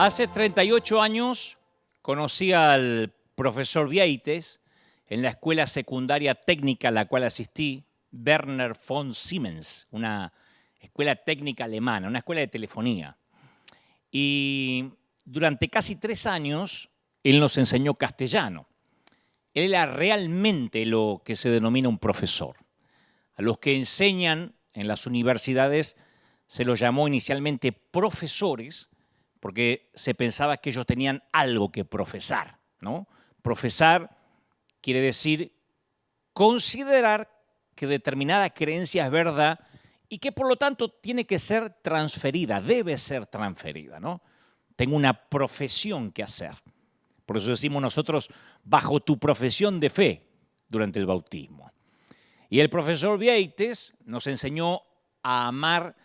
Hace 38 años conocí al profesor Vieites en la escuela secundaria técnica a la cual asistí, Werner von Siemens, una escuela técnica alemana, una escuela de telefonía. Y durante casi 3 años él nos enseñó castellano. Él era realmente lo que se denomina un profesor. A los que enseñan en las universidades se los llamó inicialmente profesores porque se pensaba que ellos tenían algo que profesar, ¿no? Profesar quiere decir considerar que determinada creencia es verdad y que por lo tanto tiene que ser transferida, debe ser transferida, ¿no? Tengo una profesión que hacer. Por eso decimos nosotros, bajo tu profesión de fe durante el bautismo. Y el profesor Vieites nos enseñó a amar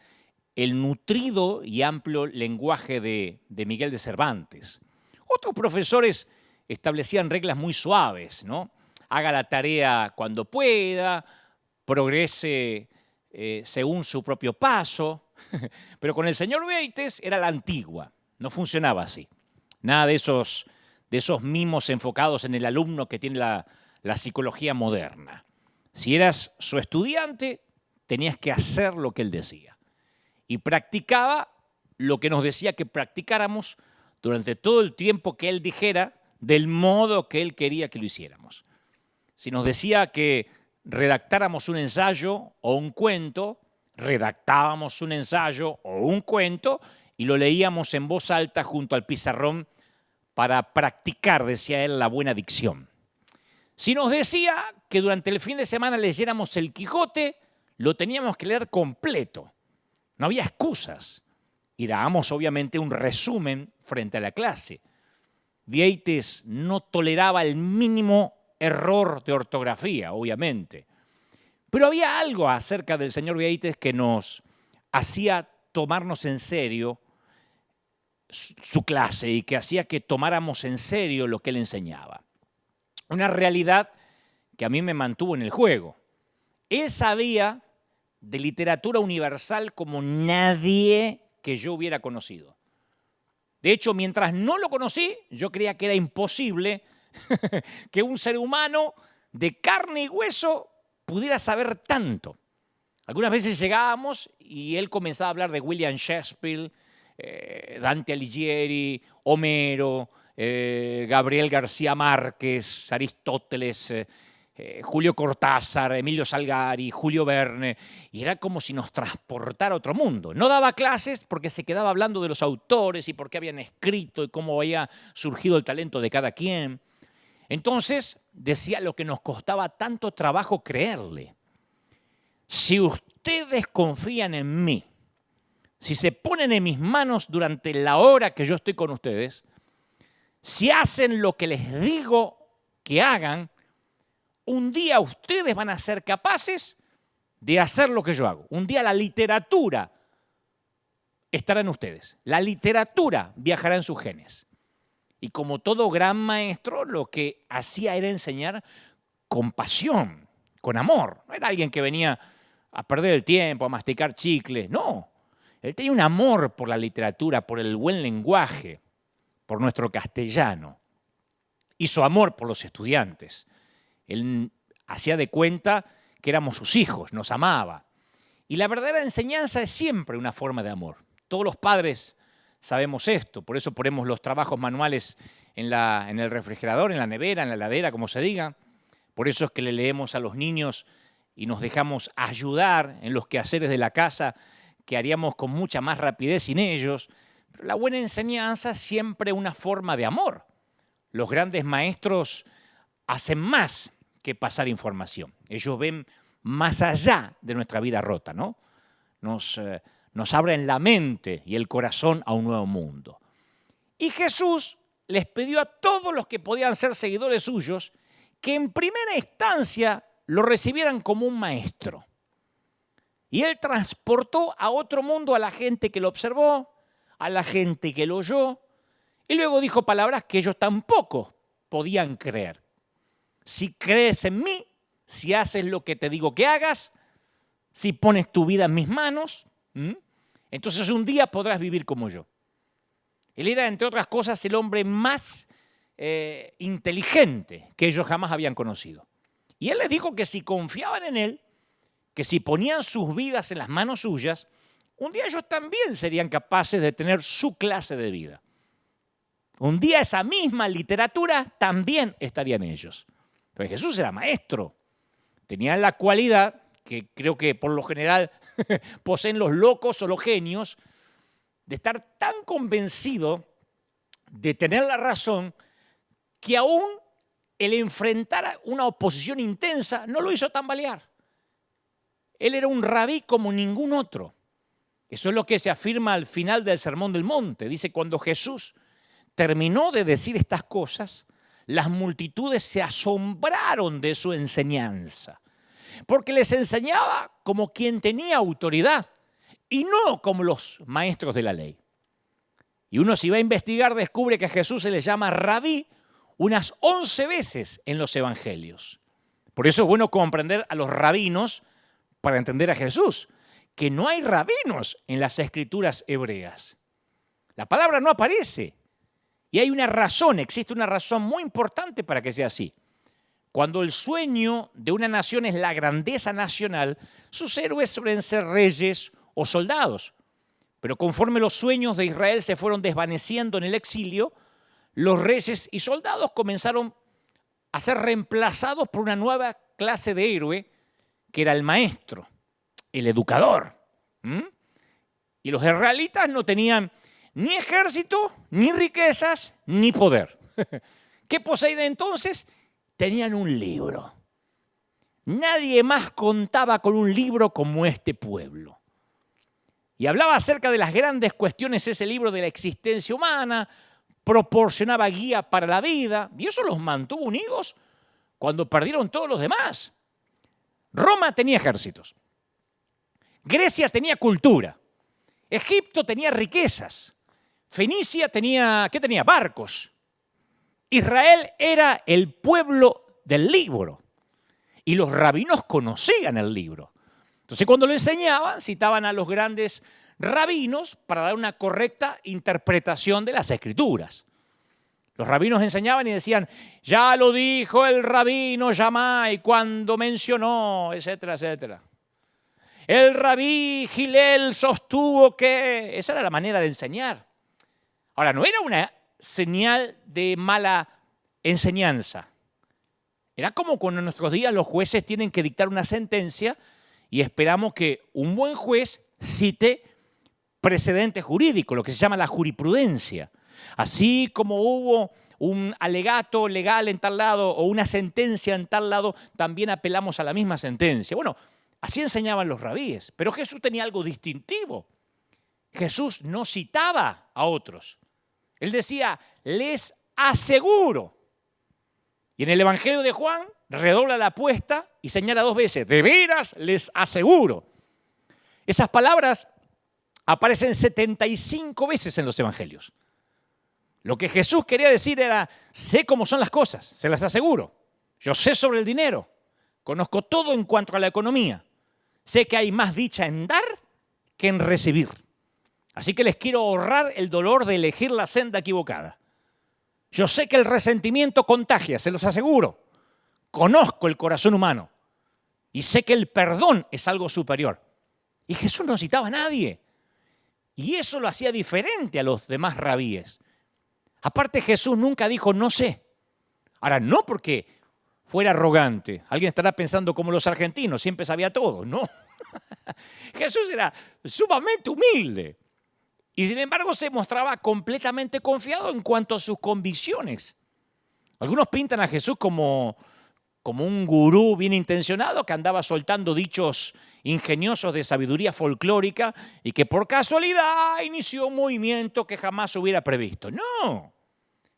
el nutrido y amplio lenguaje de Miguel de Cervantes. Otros profesores establecían reglas muy suaves, ¿no? Haga la tarea cuando pueda, progrese según su propio paso. Pero con el señor Vieites era la antigua, no funcionaba así. Nada de esos mimos enfocados en el alumno que tiene la psicología moderna. Si eras su estudiante, tenías que hacer lo que él decía. Y practicaba lo que nos decía que practicáramos durante todo el tiempo que él dijera, del modo que él quería que lo hiciéramos. Si nos decía que redactáramos un ensayo o un cuento, redactábamos un ensayo o un cuento y lo leíamos en voz alta junto al pizarrón para practicar, decía él, la buena dicción. Si nos decía que durante el fin de semana leyéramos el Quijote, lo teníamos que leer completo. No había excusas. Y dábamos obviamente un resumen frente a la clase. Vieites no toleraba el mínimo error de ortografía, obviamente. Pero había algo acerca del señor Vieites que nos hacía tomarnos en serio su clase y que hacía que tomáramos en serio lo que él enseñaba. Una realidad que a mí me mantuvo en el juego. Él sabía de literatura universal como nadie que yo hubiera conocido. De hecho, mientras no lo conocí, yo creía que era imposible que un ser humano de carne y hueso pudiera saber tanto. Algunas veces llegábamos y él comenzaba a hablar de William Shakespeare, Dante Alighieri, Homero, Gabriel García Márquez, Aristóteles, Julio Cortázar, Emilio Salgari, Julio Verne, y era como si nos transportara a otro mundo. No daba clases porque se quedaba hablando de los autores y por qué habían escrito y cómo había surgido el talento de cada quien. Entonces decía lo que nos costaba tanto trabajo creerle. Si ustedes confían en mí, si se ponen en mis manos durante la hora que yo estoy con ustedes, si hacen lo que les digo que hagan, un día ustedes van a ser capaces de hacer lo que yo hago. Un día la literatura estará en ustedes. La literatura viajará en sus genes. Y como todo gran maestro, lo que hacía era enseñar con pasión, con amor. No era alguien que venía a perder el tiempo, a masticar chicles. No. Él tenía un amor por la literatura, por el buen lenguaje, por nuestro castellano. Y su amor por los estudiantes. Él hacía de cuenta que éramos sus hijos, nos amaba. Y la verdadera enseñanza es siempre una forma de amor. Todos los padres sabemos esto, por eso ponemos los trabajos manuales en el refrigerador, en la nevera, en la heladera, como se diga. Por eso es que le leemos a los niños y nos dejamos ayudar en los quehaceres de la casa que haríamos con mucha más rapidez sin ellos. Pero la buena enseñanza es siempre una forma de amor. Los grandes maestros hacen más que pasar información. Ellos ven más allá de nuestra vida rota, ¿no? Nos abren la mente y el corazón a un nuevo mundo. Y Jesús les pidió a todos los que podían ser seguidores suyos que en primera instancia lo recibieran como un maestro. Y él transportó a otro mundo a la gente que lo observó, a la gente que lo oyó, y luego dijo palabras que ellos tampoco podían creer. Si crees en mí, si haces lo que te digo que hagas, si pones tu vida en mis manos, entonces un día podrás vivir como yo. Él era, entre otras cosas, el hombre más inteligente que ellos jamás habían conocido. Y él les dijo que si confiaban en él, que si ponían sus vidas en las manos suyas, un día ellos también serían capaces de tener su clase de vida. Un día esa misma literatura también estaría en ellos. Pero Jesús era maestro. Tenía la cualidad, que creo que por lo general poseen los locos o los genios, de estar tan convencido de tener la razón que aún el enfrentar una oposición intensa no lo hizo tambalear. Él era un rabí como ningún otro. Eso es lo que se afirma al final del Sermón del Monte. Dice, cuando Jesús terminó de decir estas cosas, las multitudes se asombraron de su enseñanza, porque les enseñaba como quien tenía autoridad y no como los maestros de la ley. Y uno, si va a investigar, descubre que a Jesús se le llama rabí unas 11 veces en los evangelios. Por eso es bueno comprender a los rabinos para entender a Jesús, que no hay rabinos en las escrituras hebreas. La palabra no aparece. Y hay una razón, existe una razón muy importante para que sea así. Cuando el sueño de una nación es la grandeza nacional, sus héroes suelen ser reyes o soldados. Pero conforme los sueños de Israel se fueron desvaneciendo en el exilio, los reyes y soldados comenzaron a ser reemplazados por una nueva clase de héroe, que era el maestro, el educador. Y los israelitas no tenían ni ejército, ni riquezas, ni poder. ¿Qué poseían entonces? Tenían un libro. Nadie más contaba con un libro como este pueblo. Y hablaba acerca de las grandes cuestiones ese libro de la existencia humana, proporcionaba guía para la vida, y eso los mantuvo unidos cuando perdieron todos los demás. Roma tenía ejércitos. Grecia tenía cultura. Egipto tenía riquezas. Fenicia tenía, ¿qué tenía? Barcos. Israel era el pueblo del libro. Y los rabinos conocían el libro. Entonces, cuando lo enseñaban, citaban a los grandes rabinos para dar una correcta interpretación de las escrituras. Los rabinos enseñaban y decían, ya lo dijo el rabino Shammai cuando mencionó, etcétera, etcétera. El rabí Gilel sostuvo que... Esa era la manera de enseñar. Ahora, no era una señal de mala enseñanza. Era como cuando en nuestros días los jueces tienen que dictar una sentencia y esperamos que un buen juez cite precedente jurídico, lo que se llama la jurisprudencia. Así como hubo un alegato legal en tal lado o una sentencia en tal lado, también apelamos a la misma sentencia. Bueno, así enseñaban los rabíes, pero Jesús tenía algo distintivo. Jesús no citaba a otros. Él decía, les aseguro. Y en el Evangelio de Juan redobla la apuesta y señala 2 veces, de veras les aseguro. Esas palabras aparecen 75 veces en los Evangelios. Lo que Jesús quería decir era, sé cómo son las cosas, se las aseguro. Yo sé sobre el dinero, conozco todo en cuanto a la economía. Sé que hay más dicha en dar que en recibir. Así que les quiero ahorrar el dolor de elegir la senda equivocada. Yo sé que el resentimiento contagia, se los aseguro. Conozco el corazón humano y sé que el perdón es algo superior. Y Jesús no citaba a nadie. Y eso lo hacía diferente a los demás rabíes. Aparte, Jesús nunca dijo no sé. Ahora, no porque fuera arrogante. Alguien estará pensando como los argentinos, siempre sabía todo. No. Jesús era sumamente humilde. Y sin embargo se mostraba completamente confiado en cuanto a sus convicciones. Algunos pintan a Jesús como un gurú bien intencionado que andaba soltando dichos ingeniosos de sabiduría folclórica y que por casualidad inició un movimiento que jamás hubiera previsto. No,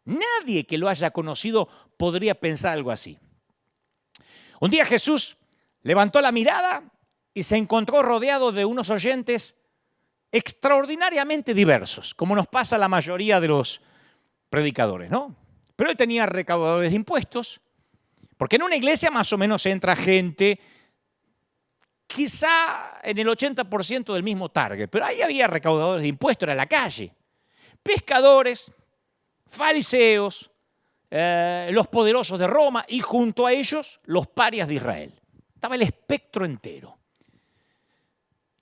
nadie que lo haya conocido podría pensar algo así. Un día Jesús levantó la mirada y se encontró rodeado de unos oyentes extraordinariamente diversos, como nos pasa a la mayoría de los predicadores, ¿no? Pero él tenía recaudadores de impuestos, porque en una iglesia más o menos entra gente quizá en el 80% del mismo target, pero ahí había recaudadores de impuestos, era la calle. pescadores, fariseos, los poderosos de Roma y junto a ellos los parias de Israel. Estaba el espectro entero.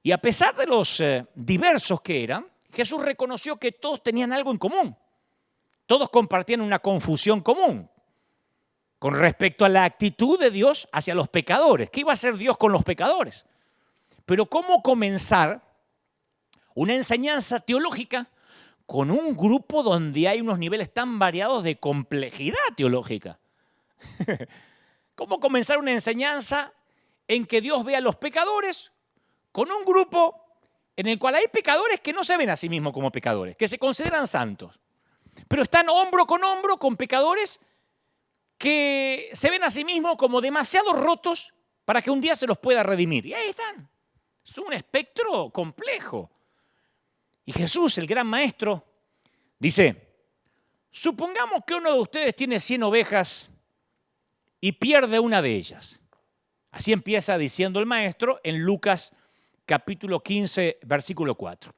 Y a pesar de los diversos que eran, Jesús reconoció que todos tenían algo en común. Todos compartían una confusión común con respecto a la actitud de Dios hacia los pecadores. ¿Qué iba a hacer Dios con los pecadores? Pero ¿cómo comenzar una enseñanza teológica con un grupo donde hay unos niveles tan variados de complejidad teológica? ¿Cómo comenzar una enseñanza en que Dios ve a los pecadores con un grupo en el cual hay pecadores que no se ven a sí mismos como pecadores, que se consideran santos, pero están hombro con pecadores que se ven a sí mismos como demasiado rotos para que un día se los pueda redimir? Y ahí están. Es un espectro complejo. Y Jesús, el gran maestro, dice, supongamos que uno de ustedes tiene 100 ovejas y pierde una de ellas. Así empieza diciendo el maestro en Lucas capítulo 15, versículo 4.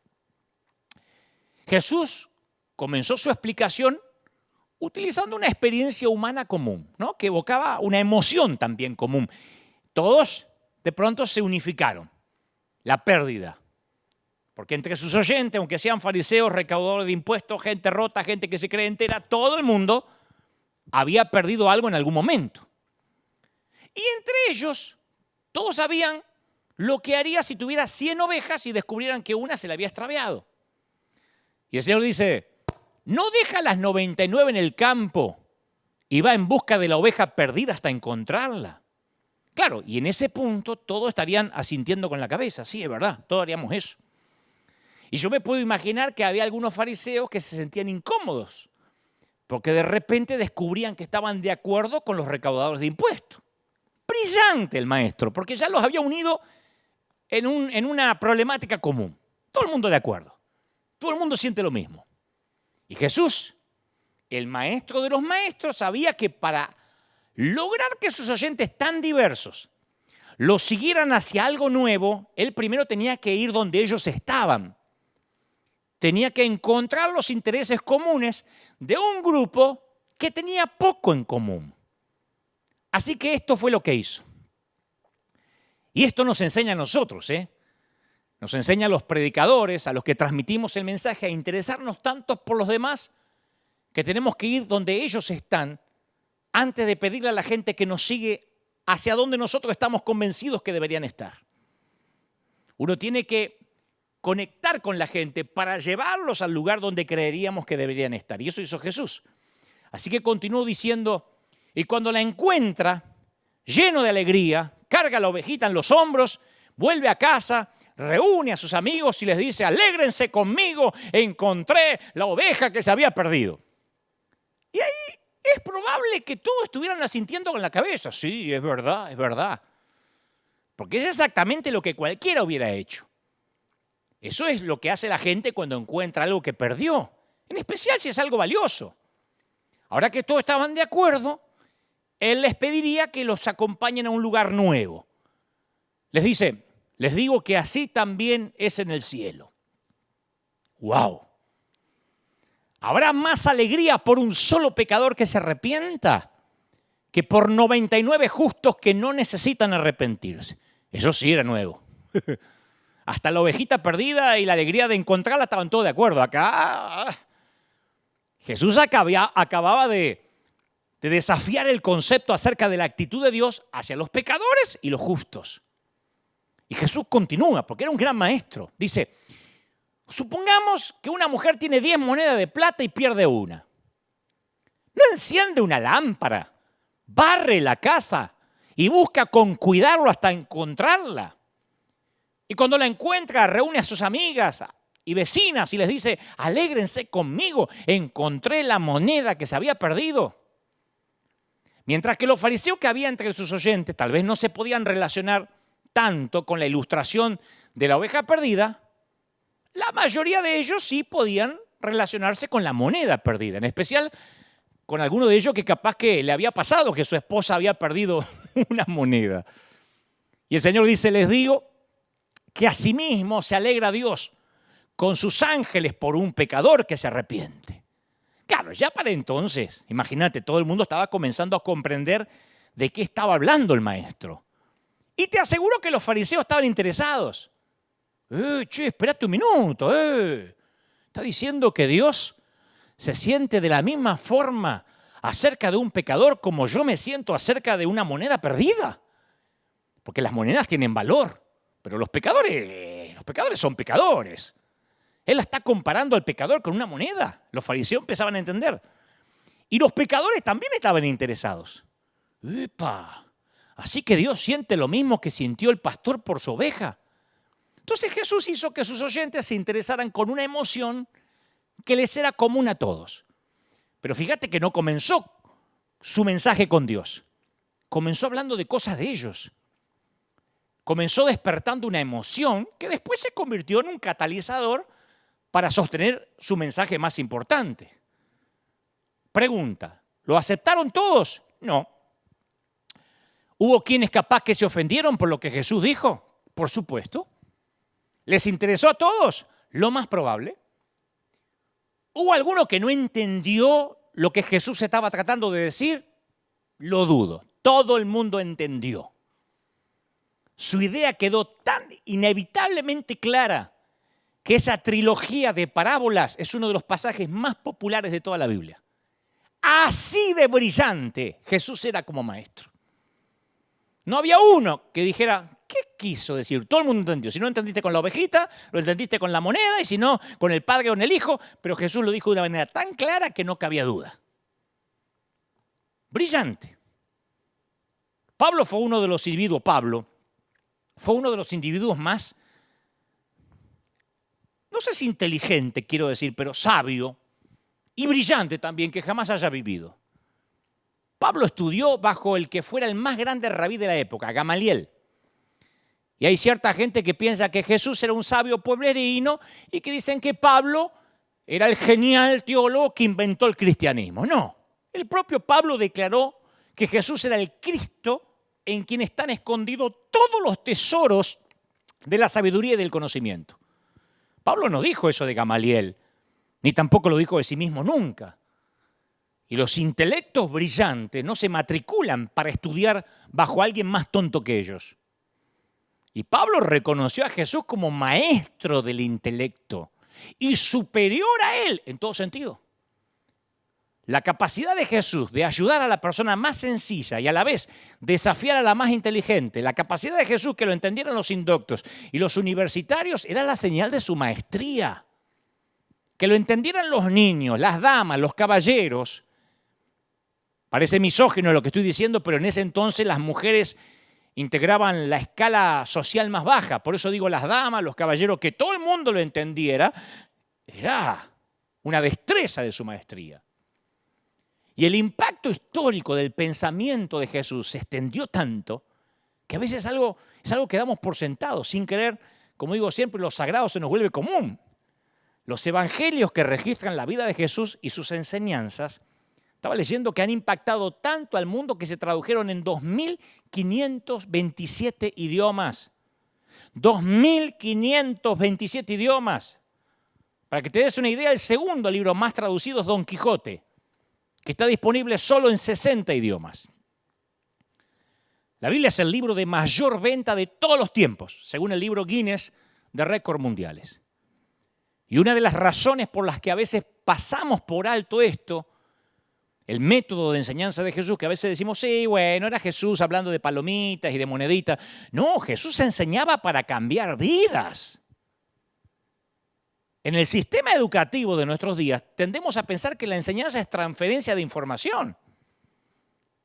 Jesús comenzó su explicación utilizando una experiencia humana común, ¿no? Que evocaba una emoción también común. Todos de pronto se unificaron. La pérdida. Porque entre sus oyentes, aunque sean fariseos, recaudadores de impuestos, gente rota, gente que se cree entera, todo el mundo había perdido algo en algún momento. Y entre ellos, todos sabían lo que haría si tuviera 100 ovejas y descubrieran que una se le había extraviado. Y el Señor dice, ¿no deja las 99 en el campo y va en busca de la oveja perdida hasta encontrarla? Claro, y en ese punto todos estarían asintiendo con la cabeza. Sí, es verdad, todos haríamos eso. Y yo me puedo imaginar que había algunos fariseos que se sentían incómodos, porque de repente descubrían que estaban de acuerdo con los recaudadores de impuestos. Brillante el maestro, porque ya los había unido en una problemática común. Todo el mundo de acuerdo. Todo el mundo siente lo mismo. Y Jesús, el maestro de los maestros, sabía que para lograr que sus oyentes tan diversos los siguieran hacia algo nuevo, él primero tenía que ir donde ellos estaban. Tenía que encontrar los intereses comunes de un grupo que tenía poco en común. Así que esto fue lo que hizo. Y esto nos enseña a nosotros, Nos enseña a los predicadores, a los que transmitimos el mensaje, a interesarnos tanto por los demás que tenemos que ir donde ellos están antes de pedirle a la gente que nos sigue hacia donde nosotros estamos convencidos que deberían estar. Uno tiene que conectar con la gente para llevarlos al lugar donde creeríamos que deberían estar. Y eso hizo Jesús. Así que continuó diciendo, y cuando la encuentra, lleno de alegría, carga la ovejita en los hombros, vuelve a casa, reúne a sus amigos y les dice, alégrense conmigo, encontré la oveja que se había perdido. Y ahí es probable que todos estuvieran asintiendo con la cabeza. Sí, es verdad, es verdad. Porque es exactamente lo que cualquiera hubiera hecho. Eso es lo que hace la gente cuando encuentra algo que perdió, en especial si es algo valioso. Ahora que todos estaban de acuerdo, él les pediría que los acompañen a un lugar nuevo. Les dice, les digo que así también es en el cielo. ¡Wow! ¿Habrá más alegría por un solo pecador que se arrepienta que por 99 justos que no necesitan arrepentirse? Eso sí era nuevo. Hasta la ovejita perdida y la alegría de encontrarla estaban todos de acuerdo. Acá Jesús acababa de desafiar el concepto acerca de la actitud de Dios hacia los pecadores y los justos. Y Jesús continúa, porque era un gran maestro. Dice, supongamos que una mujer tiene 10 monedas de plata y pierde una. No enciende una lámpara, barre la casa y busca con cuidado hasta encontrarla. Y cuando la encuentra, reúne a sus amigas y vecinas y les dice, alégrense conmigo, encontré la moneda que se había perdido. Mientras que los fariseos que había entre sus oyentes tal vez no se podían relacionar tanto con la ilustración de la oveja perdida, la mayoría de ellos sí podían relacionarse con la moneda perdida, en especial con alguno de ellos que capaz que le había pasado que su esposa había perdido una moneda. Y el Señor dice, les digo que asimismo se alegra Dios con sus ángeles por un pecador que se arrepiente. Claro, ya para entonces, imagínate, todo el mundo estaba comenzando a comprender de qué estaba hablando el maestro. Y te aseguro que los fariseos estaban interesados. Espérate un minuto. Está diciendo que Dios se siente de la misma forma acerca de un pecador como yo me siento acerca de una moneda perdida. Porque las monedas tienen valor, pero los pecadores son pecadores. Él está comparando al pecador con una moneda. Los fariseos empezaban a entender. Y los pecadores también estaban interesados. ¡Epa! Así que Dios siente lo mismo que sintió el pastor por su oveja. Entonces Jesús hizo que sus oyentes se interesaran con una emoción que les era común a todos. Pero fíjate que no comenzó su mensaje con Dios. Comenzó hablando de cosas de ellos. Comenzó despertando una emoción que después se convirtió en un catalizador para sostener su mensaje más importante. Pregunta, ¿lo aceptaron todos? No. ¿Hubo quienes capaz que se ofendieron por lo que Jesús dijo? Por supuesto. ¿Les interesó a todos? Lo más probable. ¿Hubo alguno que no entendió lo que Jesús estaba tratando de decir? Lo dudo. Todo el mundo entendió. Su idea quedó tan inevitablemente clara que esa trilogía de parábolas es uno de los pasajes más populares de toda la Biblia. Así de brillante Jesús era como maestro. No había uno que dijera, ¿qué quiso decir? Todo el mundo entendió. Si no entendiste con la ovejita, lo entendiste con la moneda, y si no, con el padre o con el hijo. Pero Jesús lo dijo de una manera tan clara que no cabía duda. Brillante. Pablo fue uno de los individuos más, no sé si inteligente, quiero decir, pero sabio y brillante también que jamás haya vivido. Pablo estudió bajo el que fuera el más grande rabí de la época, Gamaliel. Y hay cierta gente que piensa que Jesús era un sabio pueblerino y que dicen que Pablo era el genial teólogo que inventó el cristianismo. No, el propio Pablo declaró que Jesús era el Cristo en quien están escondidos todos los tesoros de la sabiduría y del conocimiento. Pablo no dijo eso de Gamaliel, ni tampoco lo dijo de sí mismo nunca. Y los intelectos brillantes no se matriculan para estudiar bajo alguien más tonto que ellos. Y Pablo reconoció a Jesús como maestro del intelecto y superior a él en todo sentido. La capacidad de Jesús de ayudar a la persona más sencilla y a la vez desafiar a la más inteligente, la capacidad de Jesús que lo entendieran los indoctos y los universitarios era la señal de su maestría. Que lo entendieran los niños, las damas, los caballeros. Parece misógino lo que estoy diciendo, pero en ese entonces las mujeres integraban la escala social más baja. Por eso digo las damas, los caballeros, que todo el mundo lo entendiera, era una destreza de su maestría. Y el impacto histórico del pensamiento de Jesús se extendió tanto que a veces es algo que damos por sentado. Sin querer, como digo siempre, lo sagrado se nos vuelve común. Los evangelios que registran la vida de Jesús y sus enseñanzas, estaba leyendo que han impactado tanto al mundo que se tradujeron en 2.527 idiomas. 2.527 idiomas. Para que te des una idea, el segundo libro más traducido es Don Quijote, que está disponible solo en 60 idiomas. La Biblia es el libro de mayor venta de todos los tiempos, según el libro Guinness de récords mundiales. Y una de las razones por las que a veces pasamos por alto esto, el método de enseñanza de Jesús, que a veces decimos, sí, bueno, era Jesús hablando de palomitas y de moneditas. No, Jesús enseñaba para cambiar vidas. En el sistema educativo de nuestros días tendemos a pensar que la enseñanza es transferencia de información.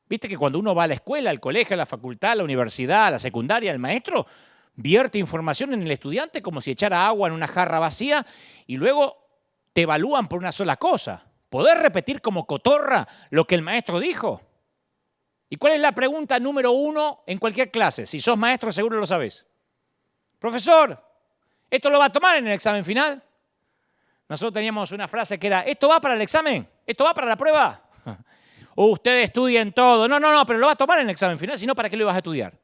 Viste que cuando uno va a la escuela, al colegio, a la facultad, a la universidad, a la secundaria, el maestro vierte información en el estudiante como si echara agua en una jarra vacía y luego te evalúan por una sola cosa. ¿Poder repetir como cotorra lo que el maestro dijo? ¿Y cuál es la pregunta número 1 en cualquier clase? Si sos maestro seguro lo sabés. Profesor, ¿esto lo va a tomar en el examen final? Nosotros teníamos una frase que era, ¿esto va para el examen? ¿Esto va para la prueba? Ustedes estudien todo. No, pero lo va a tomar en el examen final, si no, ¿para qué lo vas a estudiar?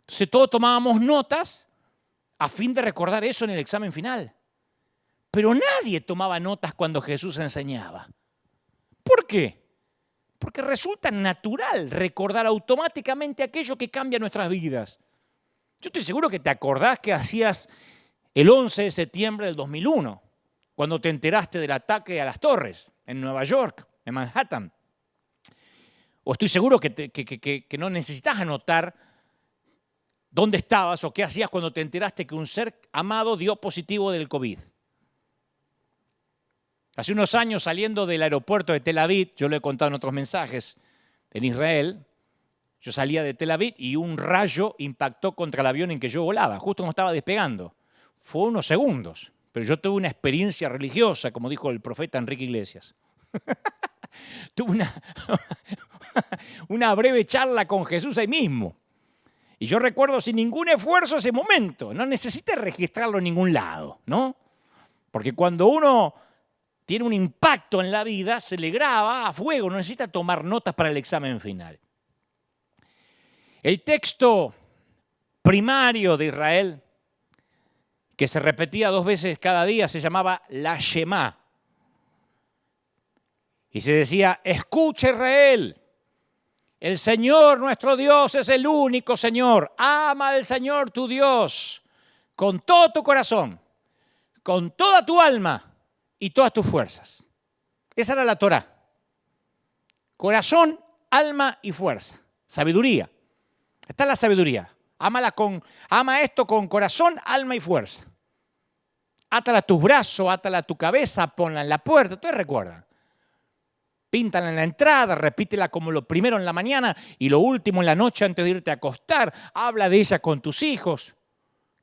Entonces todos tomábamos notas a fin de recordar eso en el examen final. Pero nadie tomaba notas cuando Jesús enseñaba. ¿Por qué? Porque resulta natural recordar automáticamente aquello que cambia nuestras vidas. Yo estoy seguro que te acordás que hacías el 11 de septiembre del 2001, cuando te enteraste del ataque a las torres en Nueva York, en Manhattan. O estoy seguro que no necesitas anotar dónde estabas o qué hacías cuando te enteraste que un ser amado dio positivo del COVID. Hace unos años, saliendo del aeropuerto de Tel Aviv, yo lo he contado en otros mensajes, en Israel, yo salía de Tel Aviv y un rayo impactó contra el avión en que yo volaba, justo cuando estaba despegando. Fue unos segundos, pero yo tuve una experiencia religiosa, como dijo el profeta Enrique Iglesias. Tuve una breve charla con Jesús ahí mismo. Y yo recuerdo sin ningún esfuerzo ese momento. No necesité registrarlo en ningún lado, ¿no? Porque cuando uno tiene un impacto en la vida, se le graba a fuego, no necesita tomar notas para el examen final. El texto primario de Israel, que se repetía 2 veces cada día, se llamaba la Shema. Y se decía, escucha Israel, el Señor nuestro Dios es el único Señor. Ama al Señor tu Dios con todo tu corazón, con toda tu alma y todas tus fuerzas. Esa era la Torá. Corazón, alma y fuerza. Sabiduría. Esta es la sabiduría. Ama esto con corazón, alma y fuerza. Átala a tus brazos, átala a tu cabeza, ponla en la puerta. Ustedes recuerdan. Píntala en la entrada, repítela como lo primero en la mañana y lo último en la noche antes de irte a acostar. Habla de ella con tus hijos.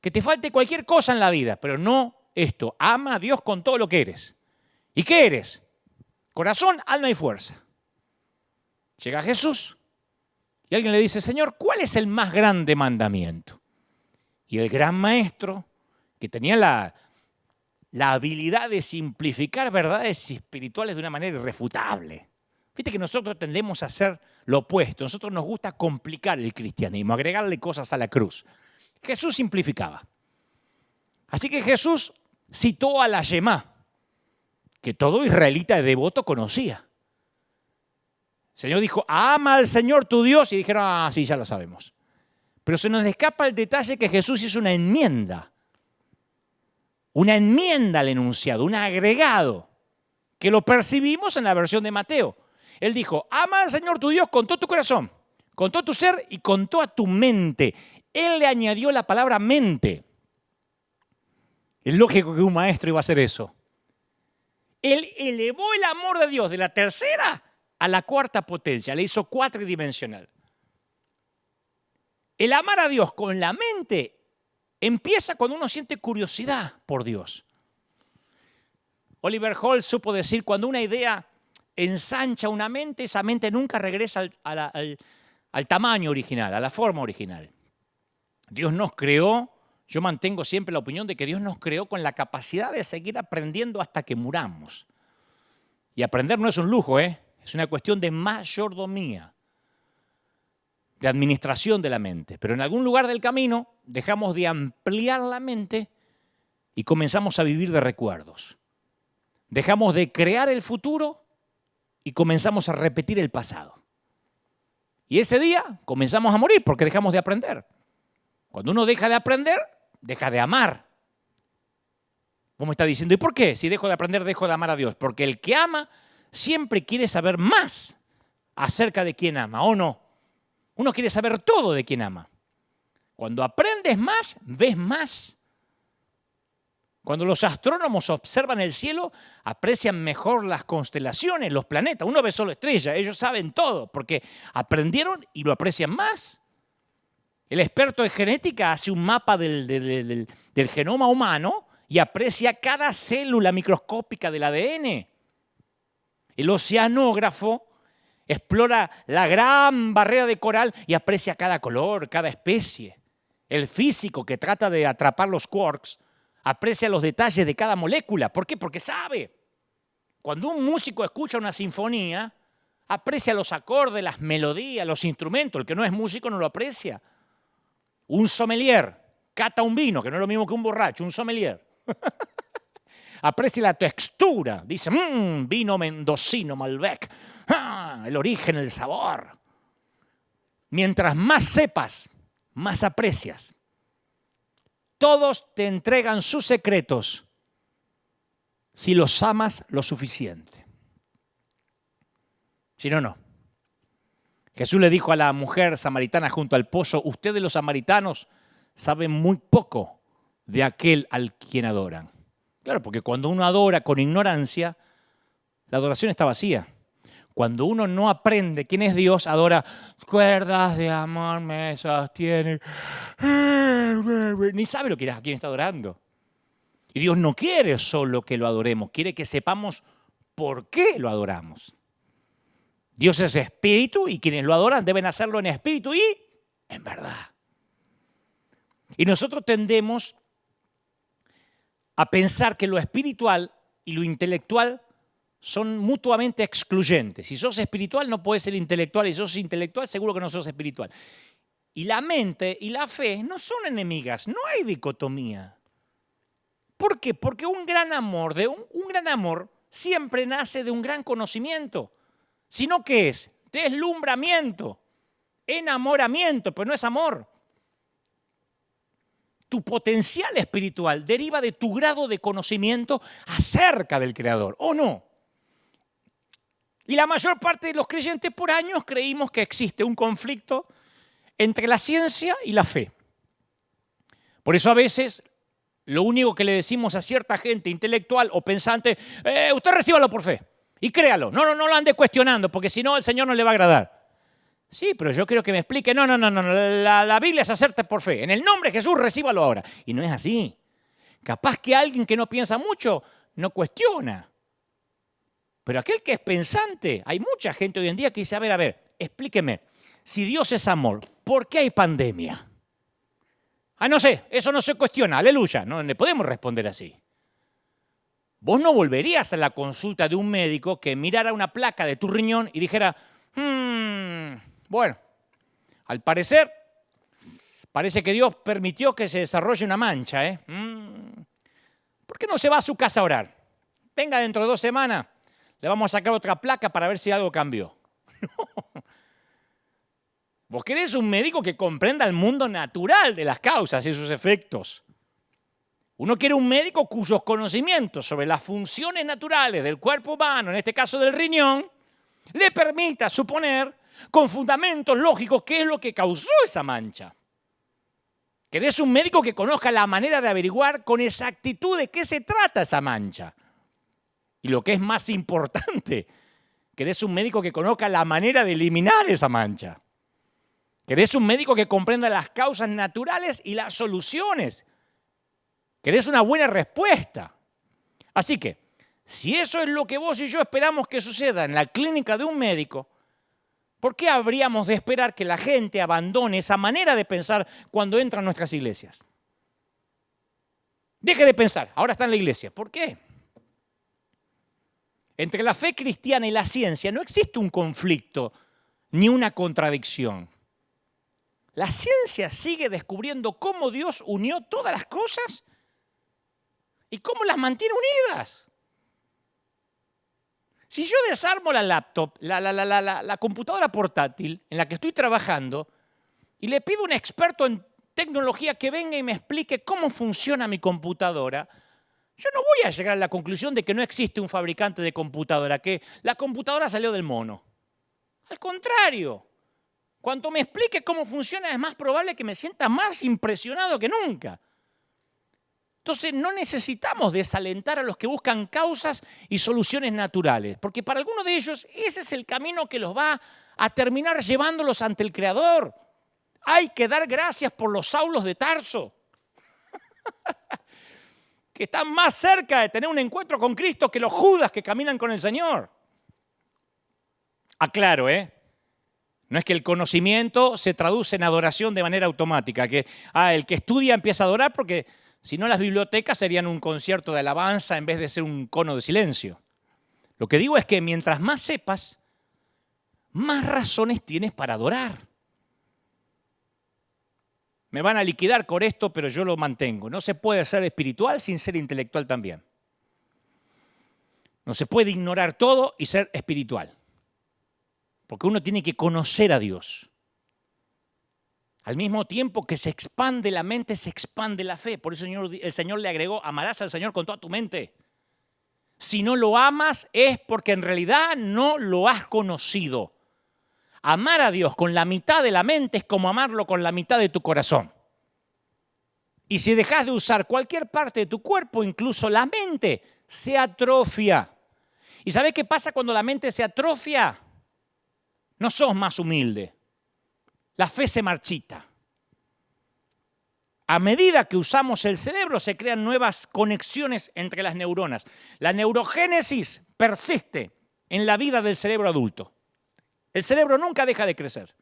Que te falte cualquier cosa en la vida, pero no esto. Ama a Dios con todo lo que eres. ¿Y qué eres? Corazón, alma y fuerza. Llega Jesús y alguien le dice, Señor, ¿cuál es el más grande mandamiento? Y el gran maestro, que tenía la habilidad de simplificar verdades espirituales de una manera irrefutable. Fíjate que nosotros tendemos a hacer lo opuesto. A nosotros nos gusta complicar el cristianismo, agregarle cosas a la cruz. Jesús simplificaba. Así que Jesús citó a la Shema, que todo israelita devoto conocía. El Señor dijo, ama al Señor tu Dios, y dijeron, sí, ya lo sabemos. Pero se nos escapa el detalle que Jesús hizo una enmienda al enunciado, un agregado, que lo percibimos en la versión de Mateo. Él dijo, ama al Señor tu Dios con todo tu corazón, con todo tu ser y con toda tu mente. Él le añadió la palabra mente. Es lógico que un maestro iba a hacer eso. Él elevó el amor de Dios de la tercera a la cuarta potencia, le hizo cuatridimensional. El amar a Dios con la mente empieza cuando uno siente curiosidad por Dios. Oliver Holt supo decir, cuando una idea ensancha una mente, esa mente nunca regresa al tamaño original, a la forma original. Dios nos creó, yo mantengo siempre la opinión de que Dios nos creó con la capacidad de seguir aprendiendo hasta que muramos. Y aprender no es un lujo, es una cuestión de mayordomía, de administración de la mente. Pero en algún lugar del camino dejamos de ampliar la mente y comenzamos a vivir de recuerdos. Dejamos de crear el futuro y comenzamos a repetir el pasado. Y ese día comenzamos a morir porque dejamos de aprender. Cuando uno deja de aprender, deja de amar. ¿Cómo está diciendo? ¿Y por qué? Si dejo de aprender, dejo de amar a Dios. Porque el que ama siempre quiere saber más acerca de quién ama, ¿o no? Uno quiere saber todo de quién ama. Cuando aprendes más, ves más. Cuando los astrónomos observan el cielo, aprecian mejor las constelaciones, los planetas. Uno ve solo estrellas, ellos saben todo, porque aprendieron y lo aprecian más. El experto en genética hace un mapa del genoma humano y aprecia cada célula microscópica del ADN. El oceanógrafo explora la gran barrera de coral y aprecia cada color, cada especie. El físico que trata de atrapar los quarks aprecia los detalles de cada molécula. ¿Por qué? Porque sabe. Cuando un músico escucha una sinfonía, aprecia los acordes, las melodías, los instrumentos. El que no es músico no lo aprecia. Un sommelier cata un vino, que no es lo mismo que un borracho, un sommelier. aprecia la textura. Dice, vino mendocino Malbec. El origen, el sabor. Mientras más sepas, más aprecias. Todos te entregan sus secretos si los amas lo suficiente. Si no, no. Jesús le dijo a la mujer samaritana junto al pozo, ustedes los samaritanos saben muy poco de aquel al quien adoran. Claro, porque cuando uno adora con ignorancia, la adoración está vacía. Cuando uno no aprende quién es Dios, adora, cuerdas de amor me sostienen. Ni sabe a quién está adorando. Y Dios no quiere solo que lo adoremos, quiere que sepamos por qué lo adoramos. Dios es espíritu y quienes lo adoran deben hacerlo en espíritu y en verdad. Y nosotros tendemos a pensar que lo espiritual y lo intelectual son mutuamente excluyentes. Si sos espiritual no puedes ser intelectual y si sos intelectual seguro que no sos espiritual. Y la mente y la fe no son enemigas, no hay dicotomía. ¿Por qué? Porque un gran amor siempre nace de un gran conocimiento. Sino que es deslumbramiento, enamoramiento, pero no es amor. Tu potencial espiritual deriva de tu grado de conocimiento acerca del Creador, ¿o no? Y la mayor parte de los creyentes por años creímos que existe un conflicto entre la ciencia y la fe. Por eso a veces lo único que le decimos a cierta gente intelectual o pensante, usted recíbalo por fe. Y créalo, no lo ande cuestionando, porque si no el Señor no le va a agradar. Sí, pero yo quiero que me explique, no, la Biblia es hacerte por fe. En el nombre de Jesús, recíbalo ahora. Y no es así. Capaz que alguien que no piensa mucho no cuestiona. Pero aquel que es pensante, hay mucha gente hoy en día que dice, a ver, explíqueme, si Dios es amor, ¿por qué hay pandemia? No sé, eso no se cuestiona, aleluya, no le podemos responder así. Vos no volverías a la consulta de un médico que mirara una placa de tu riñón y dijera, bueno, al parecer, parece que Dios permitió que se desarrolle una mancha. ¿Por qué no se va a su casa a orar? Venga dentro de 2 semanas, le vamos a sacar otra placa para ver si algo cambió. No. Vos querés un médico que comprenda el mundo natural de las causas y sus efectos. Uno quiere un médico cuyos conocimientos sobre las funciones naturales del cuerpo humano, en este caso del riñón, le permita suponer con fundamentos lógicos qué es lo que causó esa mancha. Querés un médico que conozca la manera de averiguar con exactitud de qué se trata esa mancha. Y lo que es más importante, querés un médico que conozca la manera de eliminar esa mancha. Querés un médico que comprenda las causas naturales y las soluciones. Querés una buena respuesta. Así que, si eso es lo que vos y yo esperamos que suceda en la clínica de un médico, ¿por qué habríamos de esperar que la gente abandone esa manera de pensar cuando entra a nuestras iglesias? Deje de pensar, ahora está en la iglesia. ¿Por qué? Entre la fe cristiana y la ciencia no existe un conflicto ni una contradicción. La ciencia sigue descubriendo cómo Dios unió todas las cosas y cómo las mantiene unidas. Si yo desarmo la laptop, la computadora portátil en la que estoy trabajando y le pido a un experto en tecnología que venga y me explique cómo funciona mi computadora, yo no voy a llegar a la conclusión de que no existe un fabricante de computadora, que la computadora salió del mono. Al contrario, cuanto me explique cómo funciona es más probable que me sienta más impresionado que nunca. Entonces no necesitamos desalentar a los que buscan causas y soluciones naturales, porque para algunos de ellos ese es el camino que los va a terminar llevándolos ante el Creador. Hay que dar gracias por los Saulos de Tarso, que están más cerca de tener un encuentro con Cristo que los Judas que caminan con el Señor. Aclaro, no es que el conocimiento se traduce en adoración de manera automática, que el que estudia empieza a adorar porque si no las bibliotecas serían un concierto de alabanza en vez de ser un cono de silencio. Lo que digo es que mientras más sepas, más razones tienes para adorar. Me van a liquidar con esto, pero yo lo mantengo. No se puede ser espiritual sin ser intelectual también. No se puede ignorar todo y ser espiritual. Porque uno tiene que conocer a Dios. Al mismo tiempo que se expande la mente, se expande la fe. Por eso el Señor le agregó, amarás al Señor con toda tu mente. Si no lo amas es porque en realidad no lo has conocido. Amar a Dios con la mitad de la mente es como amarlo con la mitad de tu corazón. Y si dejas de usar cualquier parte de tu cuerpo, incluso la mente, se atrofia. ¿Y sabes qué pasa cuando la mente se atrofia? No sos más humilde. La fe se marchita. A medida que usamos el cerebro, se crean nuevas conexiones entre las neuronas. La neurogénesis persiste en la vida del cerebro adulto. El cerebro nunca deja de crecer.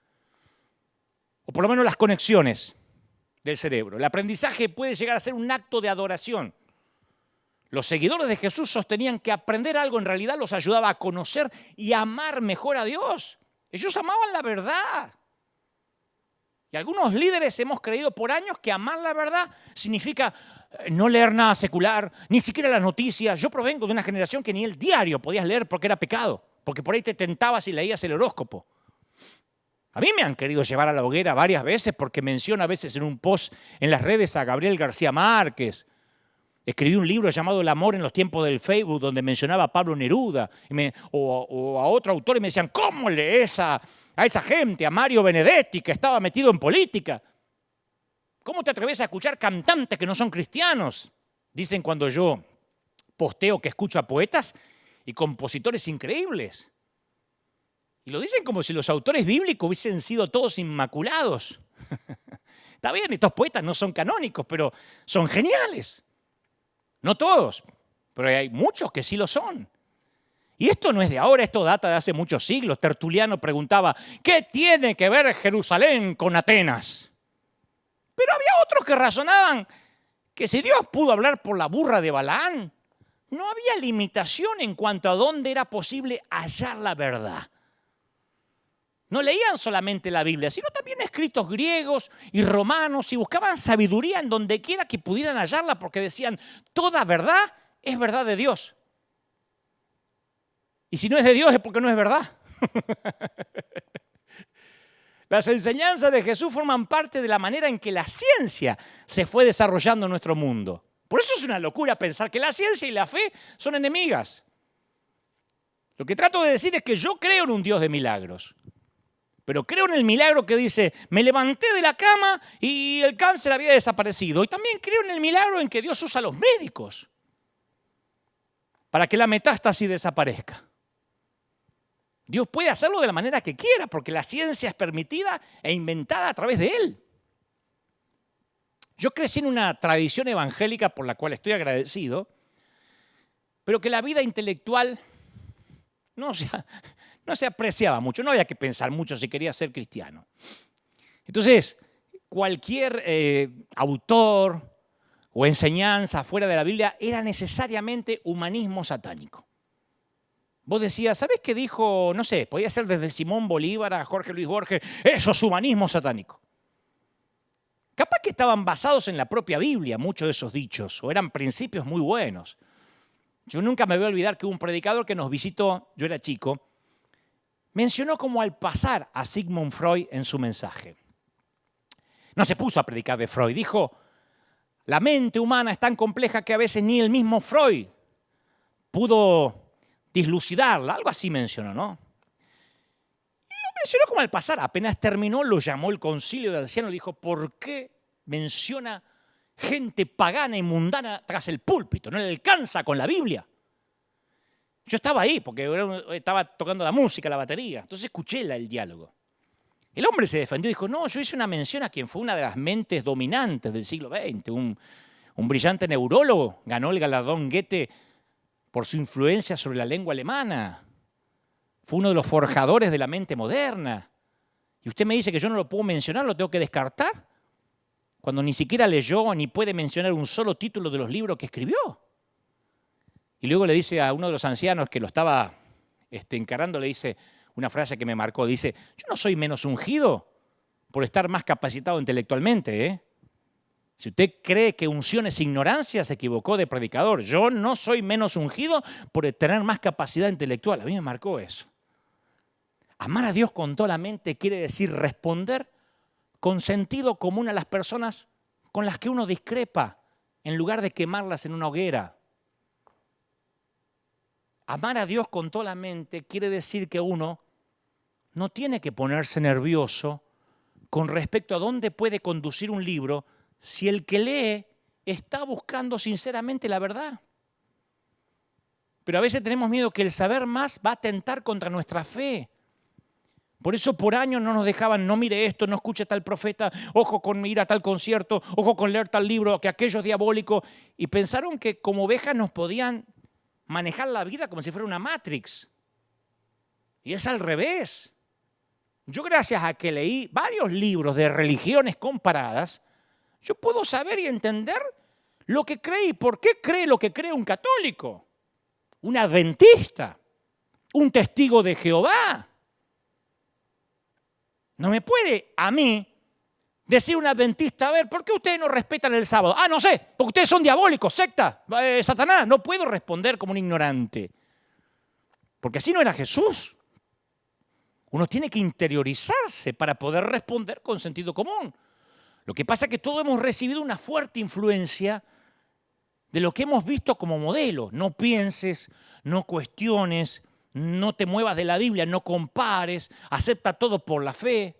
O por lo menos las conexiones del cerebro. El aprendizaje puede llegar a ser un acto de adoración. Los seguidores de Jesús sostenían que aprender algo en realidad los ayudaba a conocer y amar mejor a Dios. Ellos amaban la verdad. Y algunos líderes hemos creído por años que amar la verdad significa no leer nada secular, ni siquiera las noticias. Yo provengo de una generación que ni el diario podías leer porque era pecado, porque por ahí te tentabas y leías el horóscopo. A mí me han querido llevar a la hoguera varias veces porque menciona a veces en un post en las redes a Gabriel García Márquez. Escribí un libro llamado El amor en los tiempos del Facebook donde mencionaba a Pablo Neruda o a otro autor y me decían, ¿cómo lees a esa gente, a Mario Benedetti que estaba metido en política? ¿Cómo te atreves a escuchar cantantes que no son cristianos? Dicen cuando yo posteo que escucho a poetas y compositores increíbles. Y lo dicen como si los autores bíblicos hubiesen sido todos inmaculados. Está bien, estos poetas no son canónicos, pero son geniales. No todos, pero hay muchos que sí lo son. Y esto no es de ahora, esto data de hace muchos siglos. Tertuliano preguntaba, ¿qué tiene que ver Jerusalén con Atenas? Pero había otros que razonaban que si Dios pudo hablar por la burra de Balaán, no había limitación en cuanto a dónde era posible hallar la verdad. No leían solamente la Biblia, sino también escritos griegos y romanos y buscaban sabiduría en donde quiera que pudieran hallarla porque decían, toda verdad es verdad de Dios. Y si no es de Dios es porque no es verdad. Las enseñanzas de Jesús forman parte de la manera en que la ciencia se fue desarrollando en nuestro mundo. Por eso es una locura pensar que la ciencia y la fe son enemigas. Lo que trato de decir es que yo creo en un Dios de milagros. Pero creo en el milagro que dice, me levanté de la cama y el cáncer había desaparecido. Y también creo en el milagro en que Dios usa a los médicos para que la metástasis desaparezca. Dios puede hacerlo de la manera que quiera, porque la ciencia es permitida e inventada a través de Él. Yo crecí en una tradición evangélica por la cual estoy agradecido, pero que la vida intelectual no se apreciaba mucho, no había que pensar mucho si quería ser cristiano. Entonces, cualquier autor o enseñanza fuera de la Biblia era necesariamente humanismo satánico. Vos decías, ¿sabés qué dijo? No sé, podía ser desde Simón Bolívar a Jorge Luis Borges, eso es humanismo satánico. Capaz que estaban basados en la propia Biblia, muchos de esos dichos, o eran principios muy buenos. Yo nunca me voy a olvidar que un predicador que nos visitó, yo era chico, mencionó como al pasar a Sigmund Freud en su mensaje. No se puso a predicar de Freud, dijo, la mente humana es tan compleja que a veces ni el mismo Freud pudo dislucidarla, algo así mencionó, ¿no? Y lo mencionó como al pasar, apenas terminó, lo llamó el concilio de ancianos y dijo, ¿por qué menciona gente pagana y mundana tras el púlpito? No le alcanza con la Biblia. Yo estaba ahí porque estaba tocando la música, la batería, entonces escuché el diálogo. El hombre se defendió y dijo, no, yo hice una mención a quien fue una de las mentes dominantes del siglo XX, un brillante neurólogo, ganó el galardón Goethe por su influencia sobre la lengua alemana. Fue uno de los forjadores de la mente moderna. Y usted me dice que yo no lo puedo mencionar, lo tengo que descartar, cuando ni siquiera leyó ni puede mencionar un solo título de los libros que escribió. Y luego le dice a uno de los ancianos que lo estaba encarando, le dice una frase que me marcó, dice, yo no soy menos ungido por estar más capacitado intelectualmente, Si usted cree que unción es ignorancia, se equivocó de predicador. Yo no soy menos ungido por tener más capacidad intelectual. A mí me marcó eso. Amar a Dios con toda la mente quiere decir responder con sentido común a las personas con las que uno discrepa, en lugar de quemarlas en una hoguera. Amar a Dios con toda la mente quiere decir que uno no tiene que ponerse nervioso con respecto a dónde puede conducir un libro si el que lee está buscando sinceramente la verdad. Pero a veces tenemos miedo que el saber más va a atentar contra nuestra fe. Por eso por años no nos dejaban, no mire esto, no escuche tal profeta, ojo con ir a tal concierto, ojo con leer tal libro, que aquello es diabólico. Y pensaron que como ovejas nos podían manejar la vida como si fuera una Matrix. Y es al revés. Yo gracias a que leí varios libros de religiones comparadas, yo puedo saber y entender lo que cree y por qué cree lo que cree un católico, un adventista, un testigo de Jehová. No me puede a mí decir un adventista, a ver, ¿por qué ustedes no respetan el sábado? Ah, no sé, porque ustedes son diabólicos, secta, Satanás. No puedo responder como un ignorante, porque así no era Jesús. Uno tiene que interiorizarse para poder responder con sentido común. Lo que pasa es que todos hemos recibido una fuerte influencia de lo que hemos visto como modelo. No pienses, no cuestiones, no te muevas de la Biblia, no compares, acepta todo por la fe.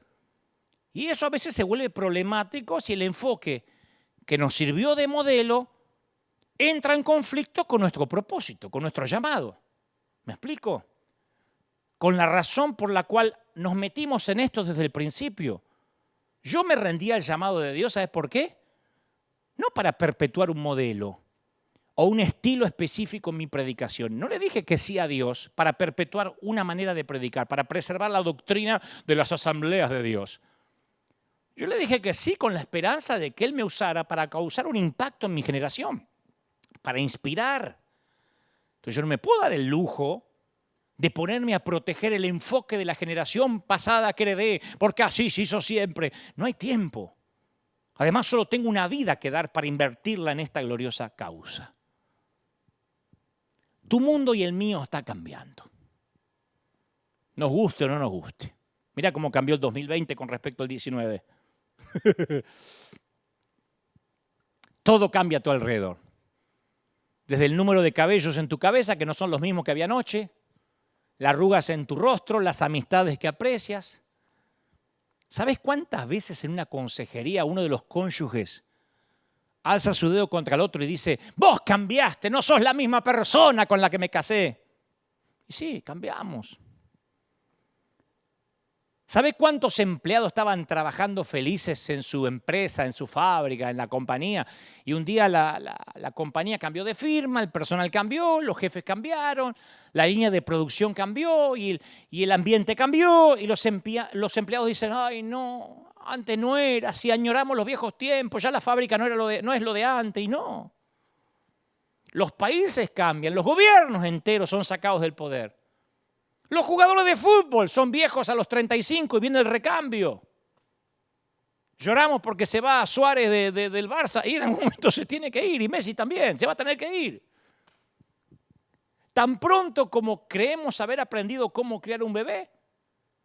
Y eso a veces se vuelve problemático si el enfoque que nos sirvió de modelo entra en conflicto con nuestro propósito, con nuestro llamado. ¿Me explico? Con la razón por la cual nos metimos en esto desde el principio. Yo me rendí al llamado de Dios, ¿sabes por qué? No para perpetuar un modelo o un estilo específico en mi predicación. No le dije que sí a Dios para perpetuar una manera de predicar, para preservar la doctrina de las asambleas de Dios. Yo le dije que sí con la esperanza de que Él me usara para causar un impacto en mi generación, para inspirar. Entonces yo no me puedo dar el lujo de ponerme a proteger el enfoque de la generación pasada que heredé, porque así se hizo siempre. No hay tiempo. Además, solo tengo una vida que dar para invertirla en esta gloriosa causa. Tu mundo y el mío está cambiando. Nos guste o no nos guste. Mira cómo cambió el 2020 con respecto al 19. Todo cambia a tu alrededor. Desde el número de cabellos en tu cabeza, que no son los mismos que había anoche, las arrugas en tu rostro, las amistades que aprecias. ¿Sabes cuántas veces en una consejería uno de los cónyuges alza su dedo contra el otro y dice, vos cambiaste, no sos la misma persona con la que me casé? Y sí, cambiamos. ¿Sabe cuántos empleados estaban trabajando felices en su empresa, en su fábrica, en la compañía? Y un día la compañía cambió de firma, el personal cambió, los jefes cambiaron, la línea de producción cambió y el ambiente cambió y los empleados dicen, ay no, antes no era, si añoramos los viejos tiempos, ya la fábrica no es lo de antes y no. Los países cambian, los gobiernos enteros son sacados del poder. Los jugadores de fútbol son viejos a los 35 y viene el recambio. Lloramos porque se va Suárez del Barça y en algún momento se tiene que ir y Messi también, se va a tener que ir. Tan pronto como creemos haber aprendido cómo criar un bebé,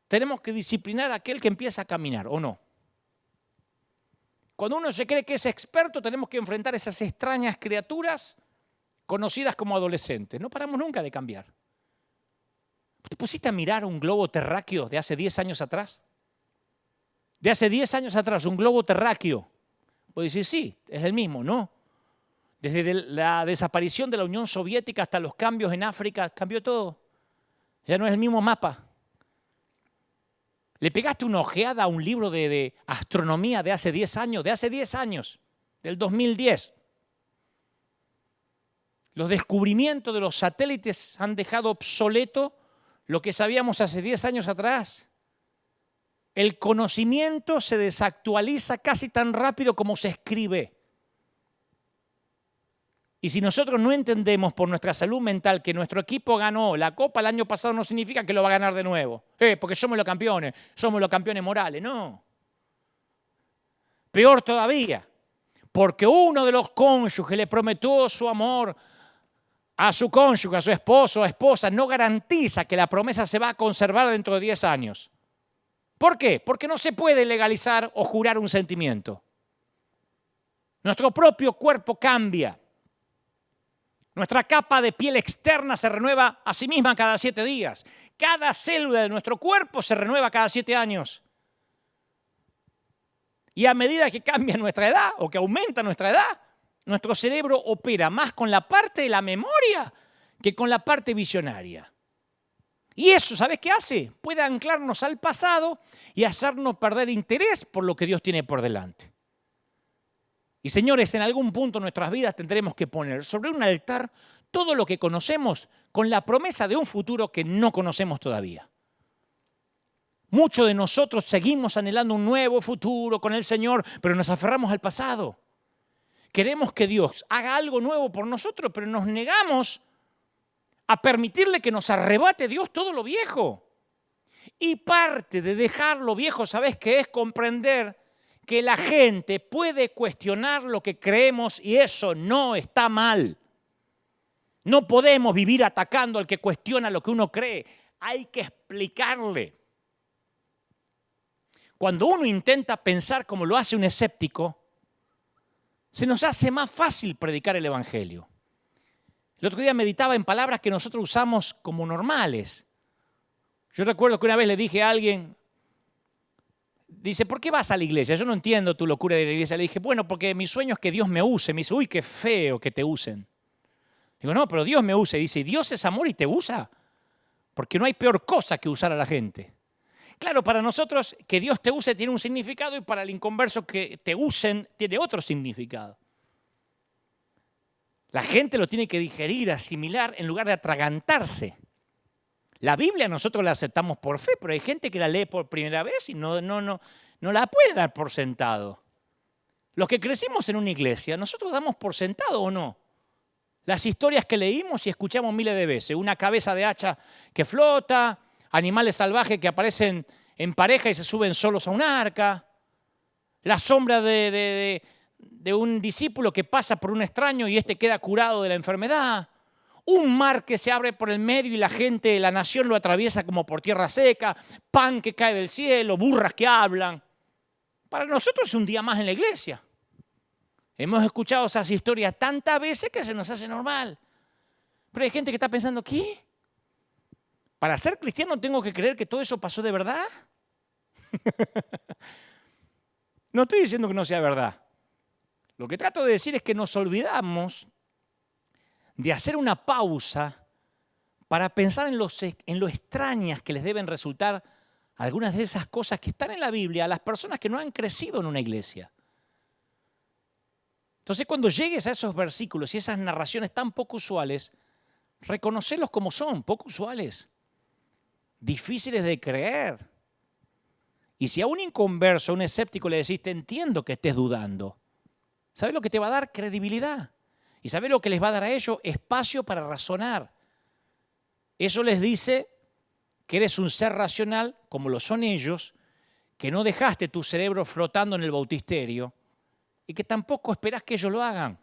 tenemos que disciplinar a aquel que empieza a caminar, ¿o no? Cuando uno se cree que es experto, tenemos que enfrentar esas extrañas criaturas conocidas como adolescentes. No paramos nunca de cambiar. ¿Te pusiste a mirar un globo terráqueo de hace 10 años atrás? De hace 10 años atrás, un globo terráqueo. Puedes decir, sí, es el mismo, ¿no? Desde la desaparición de la Unión Soviética hasta los cambios en África, cambió todo. Ya no es el mismo mapa. ¿Le pegaste una ojeada a un libro de astronomía de hace 10 años? De hace 10 años, del 2010. Los descubrimientos de los satélites han dejado obsoleto lo que sabíamos hace 10 años atrás. El conocimiento se desactualiza casi tan rápido como se escribe. Y si nosotros no entendemos por nuestra salud mental que nuestro equipo ganó la Copa el año pasado, no significa que lo va a ganar de nuevo. Porque somos los campeones morales. No. Peor todavía. Porque uno de los cónyuges le prometió su amor a su cónyuge, a su esposo o esposa, no garantiza que la promesa se va a conservar dentro de 10 años. ¿Por qué? Porque no se puede legalizar o jurar un sentimiento. Nuestro propio cuerpo cambia. Nuestra capa de piel externa se renueva a sí misma cada 7 días. Cada célula de nuestro cuerpo se renueva cada 7 años. Y a medida que cambia nuestra edad o que aumenta nuestra edad, nuestro cerebro opera más con la parte de la memoria que con la parte visionaria. Y eso, ¿sabes qué hace? Puede anclarnos al pasado y hacernos perder interés por lo que Dios tiene por delante. Y señores, en algún punto de nuestras vidas tendremos que poner sobre un altar todo lo que conocemos con la promesa de un futuro que no conocemos todavía. Muchos de nosotros seguimos anhelando un nuevo futuro con el Señor, pero nos aferramos al pasado. Queremos que Dios haga algo nuevo por nosotros, pero nos negamos a permitirle que nos arrebate Dios todo lo viejo. Y parte de dejar lo viejo, ¿sabes qué es? Comprender que la gente puede cuestionar lo que creemos y eso no está mal. No podemos vivir atacando al que cuestiona lo que uno cree. Hay que explicarle. Cuando uno intenta pensar como lo hace un escéptico, se nos hace más fácil predicar el Evangelio. El otro día meditaba en palabras que nosotros usamos como normales. Yo recuerdo que una vez le dije a alguien, dice, ¿por qué vas a la iglesia? Yo no entiendo tu locura de la iglesia. Le dije, bueno, porque mi sueño es que Dios me use. Me dice, uy, qué feo que te usen. Digo, no, pero Dios me usa. Y dice, Dios es amor y te usa. Porque no hay peor cosa que usar a la gente. Claro, para nosotros que Dios te use tiene un significado y para el inconverso que te usen tiene otro significado. La gente lo tiene que digerir, asimilar, en lugar de atragantarse. La Biblia nosotros la aceptamos por fe, pero hay gente que la lee por primera vez y no la puede dar por sentado. Los que crecimos en una iglesia, nosotros damos por sentado o no. Las historias que leímos y escuchamos miles de veces. Una cabeza de hacha que flota, animales salvajes que aparecen en pareja y se suben solos a un arca, la sombra de un discípulo que pasa por un extraño y éste queda curado de la enfermedad, un mar que se abre por el medio y la gente, la nación lo atraviesa como por tierra seca, pan que cae del cielo, burras que hablan. Para nosotros es un día más en la iglesia. Hemos escuchado esas historias tantas veces que se nos hace normal. Pero hay gente que está pensando, ¿qué? ¿Para ser cristiano tengo que creer que todo eso pasó de verdad? No estoy diciendo que no sea verdad. Lo que trato de decir es que nos olvidamos de hacer una pausa para pensar en lo extrañas que les deben resultar algunas de esas cosas que están en la Biblia a las personas que no han crecido en una iglesia. Entonces, cuando llegues a esos versículos y esas narraciones tan poco usuales, reconocerlos como son, poco usuales, difíciles de creer. Y si a un inconverso, a un escéptico le decís, te entiendo que estés dudando, ¿sabes lo que te va a dar? Credibilidad. ¿Y sabes lo que les va a dar a ellos? Espacio para razonar. Eso les dice que eres un ser racional, como lo son ellos, que no dejaste tu cerebro flotando en el bautisterio y que tampoco esperás que ellos lo hagan.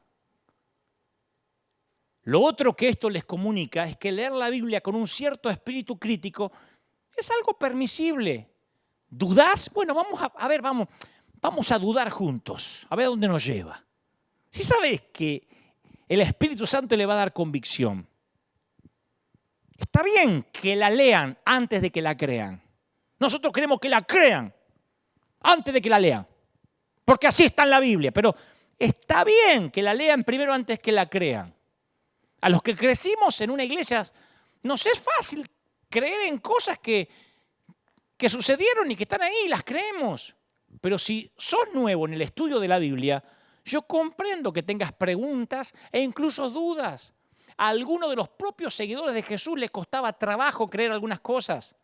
Lo otro que esto les comunica es que leer la Biblia con un cierto espíritu crítico es algo permisible. ¿Dudás? Bueno, vamos a dudar juntos, a ver a dónde nos lleva. Si sabes que el Espíritu Santo le va a dar convicción, está bien que la lean antes de que la crean. Nosotros queremos que la crean antes de que la lean, porque así está en la Biblia, pero está bien que la lean primero antes que la crean. A los que crecimos en una iglesia nos es fácil creer en cosas que sucedieron y que están ahí, las creemos. Pero si sos nuevo en el estudio de la Biblia, yo comprendo que tengas preguntas e incluso dudas. A algunos de los propios seguidores de Jesús les costaba trabajo creer algunas cosas.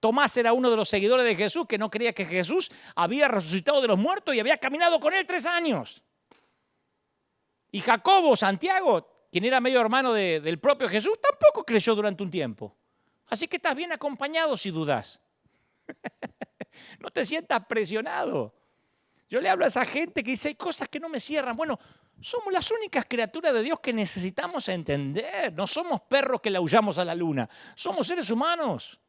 Tomás era uno de los seguidores de Jesús que no creía que Jesús había resucitado de los muertos y había caminado con él 3 años. Y Jacobo, Santiago, quien era medio hermano del propio Jesús, tampoco creyó durante un tiempo. Así que estás bien acompañado si dudas. No te sientas presionado. Yo le hablo a esa gente que dice, hay cosas que no me cierran. Bueno, somos las únicas criaturas de Dios que necesitamos entender. No somos perros que le aullamos a la luna. Somos seres humanos.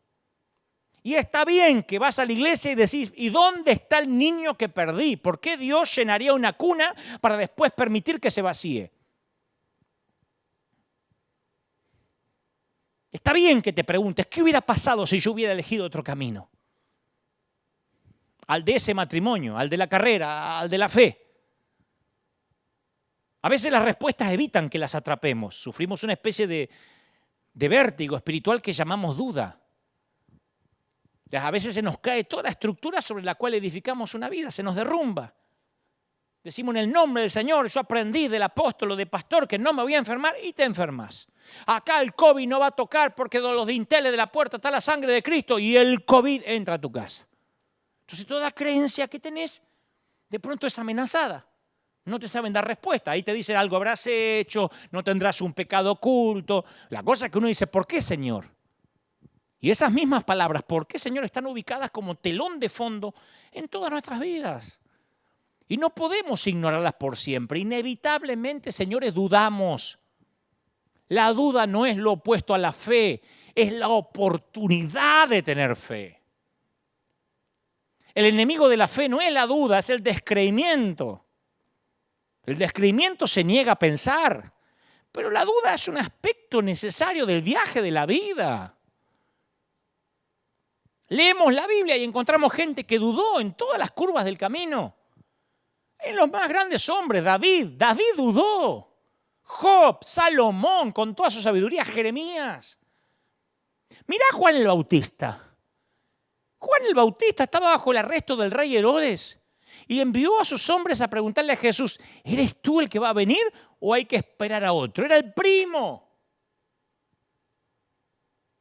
Y está bien que vas a la iglesia y decís, ¿y dónde está el niño que perdí? ¿Por qué Dios llenaría una cuna para después permitir que se vacíe? Está bien que te preguntes, ¿qué hubiera pasado si yo hubiera elegido otro camino? Al de ese matrimonio, al de la carrera, al de la fe. A veces las respuestas evitan que las atrapemos. Sufrimos una especie de vértigo espiritual que llamamos duda. A veces se nos cae toda la estructura sobre la cual edificamos una vida, se nos derrumba. Decimos en el nombre del Señor, yo aprendí del apóstol o del pastor que no me voy a enfermar y te enfermas. Acá el COVID no va a tocar porque de los dinteles de la puerta está la sangre de Cristo y el COVID entra a tu casa. Entonces toda creencia que tenés de pronto es amenazada. No te saben dar respuesta. Ahí te dicen algo habrás hecho, no tendrás un pecado oculto. La cosa es que uno dice, ¿por qué, Señor? Y esas mismas palabras, ¿por qué, Señor?, están ubicadas como telón de fondo en todas nuestras vidas. Y no podemos ignorarlas por siempre. Inevitablemente, señores, dudamos. La duda no es lo opuesto a la fe, es la oportunidad de tener fe. El enemigo de la fe no es la duda, es el descreimiento. El descreimiento se niega a pensar, pero la duda es un aspecto necesario del viaje de la vida. Leemos la Biblia y encontramos gente que dudó en todas las curvas del camino. En los más grandes hombres, David dudó. Job, Salomón, con toda su sabiduría, Jeremías. Mirá a Juan el Bautista. Juan el Bautista estaba bajo el arresto del rey Herodes y envió a sus hombres a preguntarle a Jesús, ¿eres tú el que va a venir o hay que esperar a otro? Era el primo.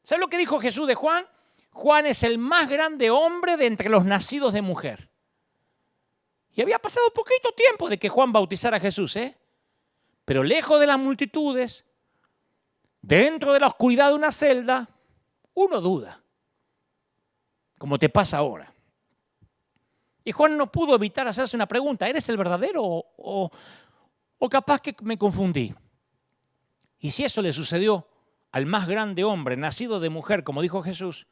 ¿Sabes lo que dijo Jesús de Juan? Juan es el más grande hombre de entre los nacidos de mujer. Y había pasado poquito tiempo de que Juan bautizara a Jesús, Pero lejos de las multitudes, dentro de la oscuridad de una celda, uno duda, como te pasa ahora. Y Juan no pudo evitar hacerse una pregunta, ¿eres el verdadero o capaz que me confundí? Y si eso le sucedió al más grande hombre nacido de mujer, como dijo Jesús,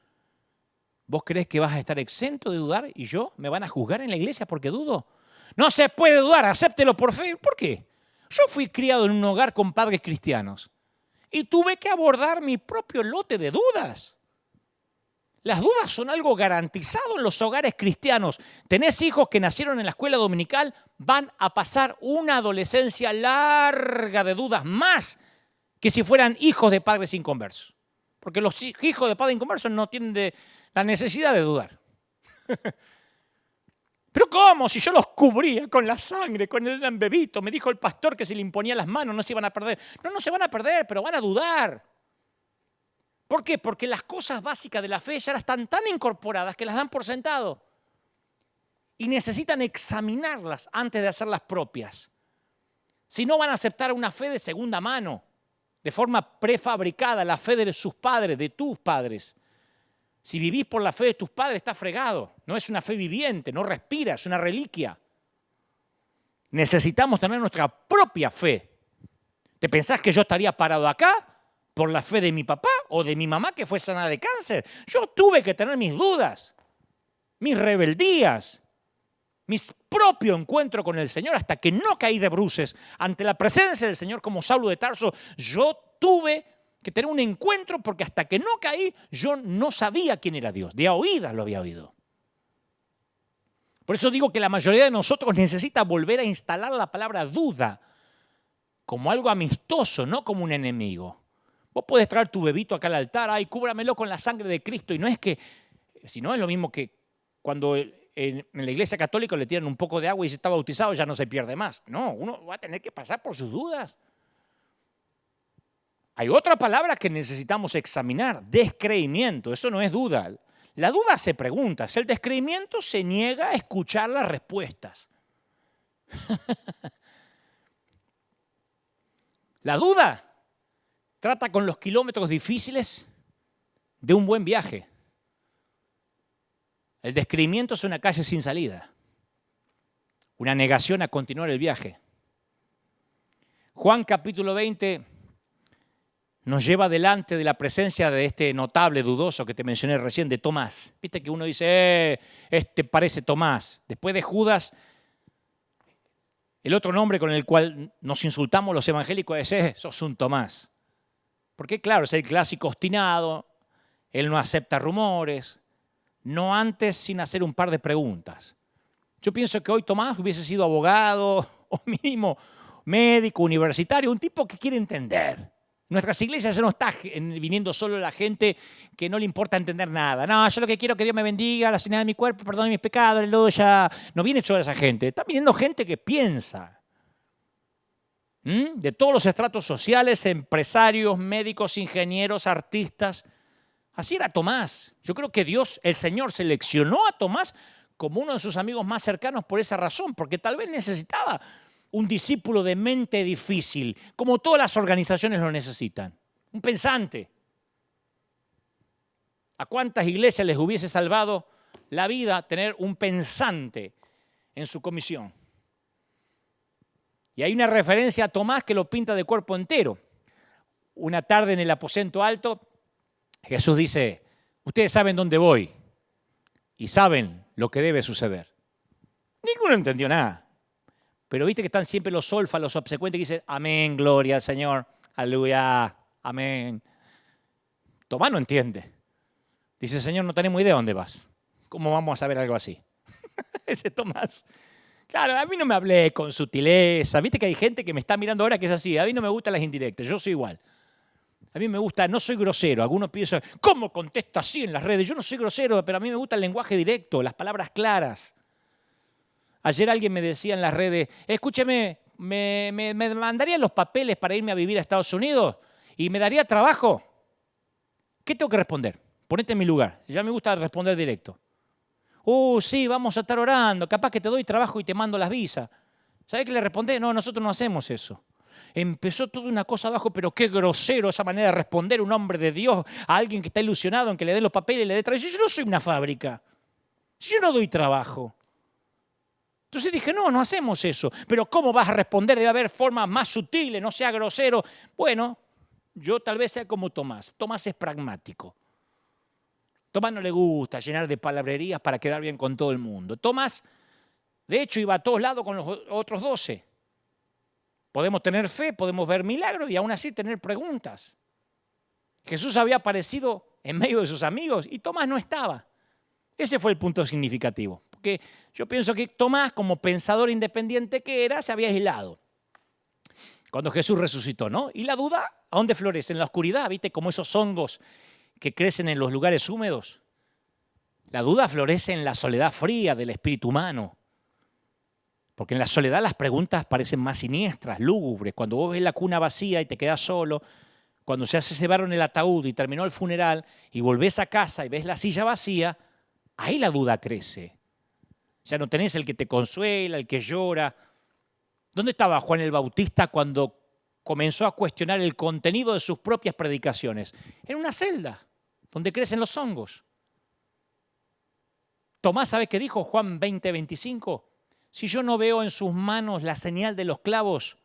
¿vos creés que vas a estar exento de dudar y me van a juzgar en la iglesia porque dudo? No se puede dudar, acéptelo por fe. ¿Por qué? Yo fui criado en un hogar con padres cristianos y tuve que abordar mi propio lote de dudas. Las dudas son algo garantizado en los hogares cristianos. Tenés hijos que nacieron en la escuela dominical, van a pasar una adolescencia larga de dudas, más que si fueran hijos de padres inconversos. Porque los hijos de padres inconversos no tienen la necesidad de dudar. ¿Pero cómo? Si yo los cubría con la sangre, con el bebito. Me dijo el pastor que si le imponía las manos no se iban a perder. No se van a perder, pero van a dudar. ¿Por qué? Porque las cosas básicas de la fe ya están tan incorporadas que las dan por sentado. Y necesitan examinarlas antes de hacerlas propias. Si no, van a aceptar una fe de segunda mano, de forma prefabricada, la fe de sus padres, de tus padres. Si vivís por la fe de tus padres, está fregado. No es una fe viviente, no respira, es una reliquia. Necesitamos tener nuestra propia fe. ¿Te pensás que yo estaría parado acá por la fe de mi papá o de mi mamá que fue sanada de cáncer? Yo tuve que tener mis dudas, mis rebeldías, mi propio encuentro con el Señor hasta que no caí de bruces ante la presencia del Señor como Saulo de Tarso. Yo tuve que tener un encuentro porque hasta que no caí yo no sabía quién era Dios. De a oídas lo había oído. Por eso digo que la mayoría de nosotros necesita volver a instalar la palabra duda como algo amistoso, no como un enemigo. Vos podés traer tu bebito acá al altar, ay, cúbramelo con la sangre de Cristo. Y no es que, si no es lo mismo que cuando en la iglesia católica le tiran un poco de agua y se está bautizado ya no se pierde más. No, uno va a tener que pasar por sus dudas. Hay otra palabra que necesitamos examinar, descreimiento. Eso no es duda. La duda se pregunta, el descreimiento se niega a escuchar las respuestas. La duda trata con los kilómetros difíciles de un buen viaje. El descreimiento es una calle sin salida. una negación a continuar el viaje. Juan capítulo 20 nos lleva delante de la presencia de este notable dudoso que te mencioné recién, de Tomás. Viste que uno dice, este parece Tomás. Después de Judas, el otro nombre con el cual nos insultamos los evangélicos es, sos un Tomás. Porque claro, es el clásico obstinado, él no acepta rumores, no antes sin hacer un par de preguntas. Yo pienso que hoy Tomás hubiese sido abogado o mínimo médico, universitario, un tipo que quiere entender. En nuestras iglesias ya no está viniendo solo la gente que no le importa entender nada. No, yo lo que quiero es que Dios me bendiga, la sanidad de mi cuerpo, perdone mis pecados, aleluya. No viene toda esa gente. Está viniendo gente que piensa. De todos los estratos sociales, empresarios, médicos, ingenieros, artistas. Así era Tomás. Yo creo que Dios, el Señor, seleccionó a Tomás como uno de sus amigos más cercanos por esa razón, porque tal vez necesitaba un discípulo de mente difícil, como todas las organizaciones lo necesitan. Un pensante. ¿A cuántas iglesias les hubiese salvado la vida tener un pensante en su comisión? Y hay una referencia a Tomás que lo pinta de cuerpo entero. Una tarde en el aposento alto, Jesús dice, ustedes saben dónde voy y saben lo que debe suceder. Ninguno entendió nada. Pero viste que están siempre los solfas, los obsecuentes, que dicen, amén, gloria al Señor, aleluya, amén. Tomás no entiende. Dice, Señor, no tenemos idea de dónde vas. ¿Cómo vamos a saber algo así? Ese Tomás. Claro, a mí no me hablé con sutileza. Viste que hay gente que me está mirando ahora que es así. A mí no me gustan las indirectas, yo soy igual. A mí me gusta, no soy grosero. Algunos piensan, ¿cómo contesta así en las redes? Yo no soy grosero, pero a mí me gusta el lenguaje directo, las palabras claras. Ayer alguien me decía en las redes, escúcheme, ¿me mandarían los papeles para irme a vivir a Estados Unidos? ¿Y me daría trabajo? ¿Qué tengo que responder? Ponete en mi lugar. Ya me gusta responder directo. Sí, vamos a estar orando. Capaz que te doy trabajo y te mando las visas. ¿Sabés qué le respondí? No, nosotros no hacemos eso. Empezó toda una cosa abajo, pero qué grosero esa manera de responder un hombre de Dios a alguien que está ilusionado en que le dé los papeles y le dé trabajo. Yo no soy una fábrica. Yo no doy trabajo. Entonces dije, no hacemos eso. Pero ¿cómo vas a responder? Debe haber formas más sutiles, no sea grosero. Bueno, yo tal vez sea como Tomás. Tomás es pragmático. Tomás no le gusta llenar de palabrerías para quedar bien con todo el mundo. Tomás, de hecho, iba a todos lados con los otros 12. Podemos tener fe, podemos ver milagros y aún así tener preguntas. Jesús había aparecido en medio de sus amigos y Tomás no estaba. Ese fue el punto significativo. Porque yo pienso que Tomás, como pensador independiente que era, se había aislado cuando Jesús resucitó, ¿no? Y la duda, ¿a dónde florece? En la oscuridad, ¿viste? Como esos hongos que crecen en los lugares húmedos. La duda florece en la soledad fría del espíritu humano. Porque en la soledad las preguntas parecen más siniestras, lúgubres. Cuando vos ves la cuna vacía y te quedás solo, cuando se hace cebar en el ataúd y terminó el funeral y volvés a casa y ves la silla vacía, ahí la duda crece. Ya no tenés el que te consuela, el que llora. ¿Dónde estaba Juan el Bautista cuando comenzó a cuestionar el contenido de sus propias predicaciones? En una celda donde crecen los hongos. Tomás, ¿sabe qué dijo Juan 20:25? Si yo no veo en sus manos la señal de los clavos,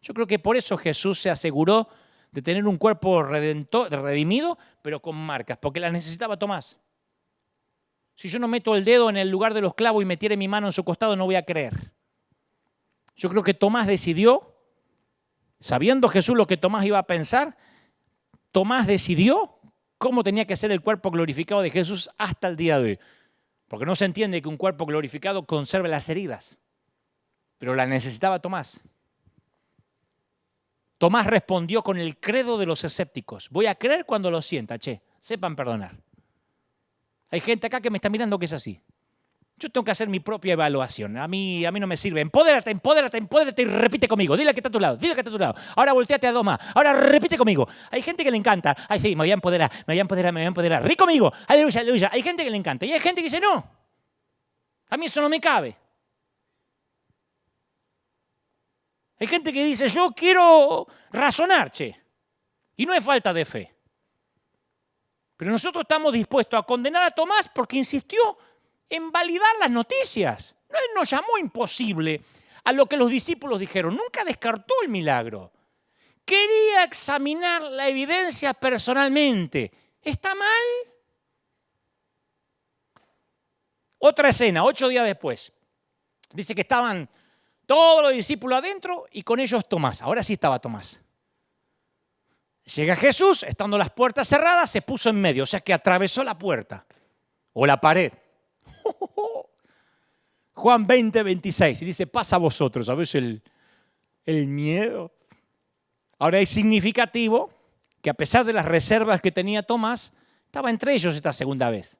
yo creo que por eso Jesús se aseguró de tener un cuerpo redimido, pero con marcas, porque las necesitaba Tomás. Si yo no meto el dedo en el lugar de los clavos y metiere mi mano en su costado, no voy a creer. Yo creo que Tomás decidió, sabiendo Jesús lo que Tomás iba a pensar, Tomás decidió cómo tenía que ser el cuerpo glorificado de Jesús hasta el día de hoy. Porque no se entiende que un cuerpo glorificado conserve las heridas. Pero la necesitaba Tomás. Tomás respondió con el credo de los escépticos. Voy a creer cuando lo sienta, sepan perdonar. Hay gente acá que me está mirando que es así. Yo tengo que hacer mi propia evaluación. A mí no me sirve. Empodérate y repite conmigo. Dile que está a tu lado, Ahora volteate a dos más. Ahora repite conmigo. Hay gente que le encanta. Ay, sí, me voy a empoderar. Rí conmigo. Aleluya. Hay gente que le encanta. Y hay gente que dice, no. A mí eso no me cabe. Hay gente que dice, yo quiero razonar, Y no es falta de fe. Pero nosotros estamos dispuestos a condenar a Tomás porque insistió en validar las noticias. No, él no llamó imposible a lo que los discípulos dijeron. Nunca descartó el milagro. Quería examinar la evidencia personalmente. ¿Está mal? Otra escena, 8 días después. Dice que estaban todos los discípulos adentro y con ellos Tomás. Ahora sí estaba Tomás. Llega Jesús, estando las puertas cerradas, se puso en medio, o sea que atravesó la puerta o la pared. Juan 20, 26, y dice, pasa a vosotros, ¿sabes el miedo? Ahora es significativo que a pesar de las reservas que tenía Tomás, estaba entre ellos esta segunda vez.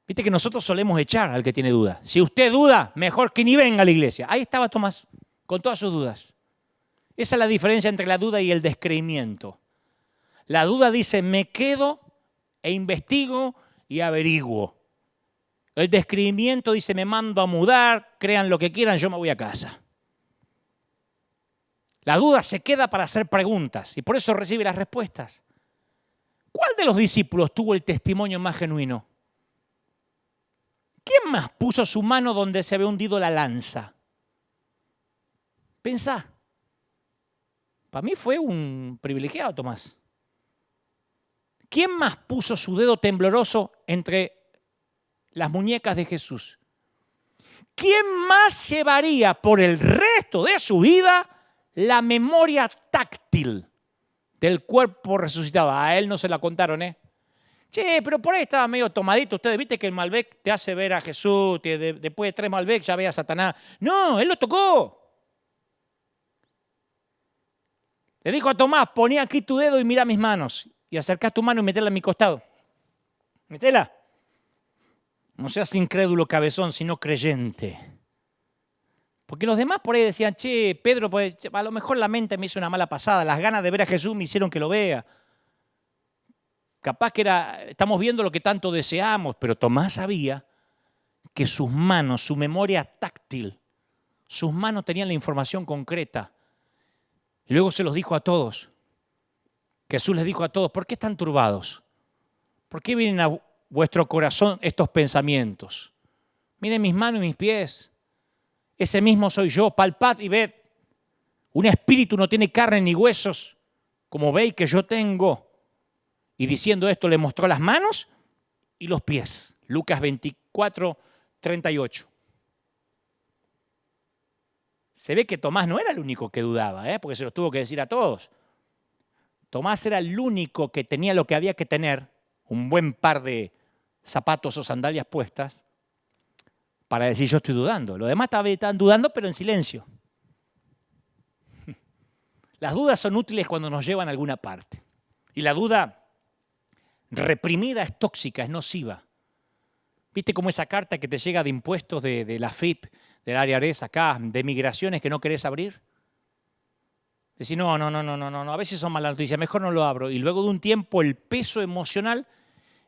Viste que nosotros solemos echar al que tiene dudas. Si usted duda, mejor que ni venga a la iglesia. Ahí estaba Tomás, con todas sus dudas. Esa es la diferencia entre la duda y el descreimiento. La duda dice, me quedo e investigo y averiguo. El descreimiento dice, me mando a mudar, crean lo que quieran, yo me voy a casa. La duda se queda para hacer preguntas y por eso recibe las respuestas. ¿Cuál de los discípulos tuvo el testimonio más genuino? ¿Quién más puso su mano donde se había hundido la lanza? Pensá. Para mí fue un privilegiado, Tomás. ¿Quién más puso su dedo tembloroso entre las muñecas de Jesús? ¿Quién más llevaría por el resto de su vida la memoria táctil del cuerpo resucitado? A él no se la contaron, ¿eh? Che, pero por ahí estaba medio tomadito. Ustedes viste que el Malbec te hace ver a Jesús, después de 3 Malbec ya ve a Satanás. No, él lo tocó. Le dijo a Tomás, poné aquí tu dedo y mira mis manos. Y acercás tu mano y metela en mi costado. Metela. No seas incrédulo cabezón, sino creyente. Porque los demás por ahí decían, che, Pedro, pues, a lo mejor la mente me hizo una mala pasada. Las ganas de ver a Jesús me hicieron que lo vea. Capaz que estamos viendo lo que tanto deseamos, pero Tomás sabía que sus manos, su memoria táctil, sus manos tenían la información concreta. Y luego se los dijo a todos. Jesús les dijo a todos, ¿por qué están turbados? ¿Por qué vienen a vuestro corazón estos pensamientos? Miren mis manos y mis pies. Ese mismo soy yo, palpad y ved. Un espíritu no tiene carne ni huesos, como veis que yo tengo. Y diciendo esto le mostró las manos y los pies. Lucas 24, 38. Se ve que Tomás no era el único que dudaba, porque se los tuvo que decir a todos. Tomás era el único que tenía lo que había que tener, un buen par de zapatos o sandalias puestas, para decir yo estoy dudando. Los demás estaban dudando, pero en silencio. Las dudas son útiles cuando nos llevan a alguna parte. Y la duda reprimida es tóxica, es nociva. ¿Viste cómo esa carta que te llega de impuestos de la FIP, del IRS acá, de migraciones que no querés abrir? Decís, no, a veces son malas noticias, mejor no lo abro. Y luego de un tiempo el peso emocional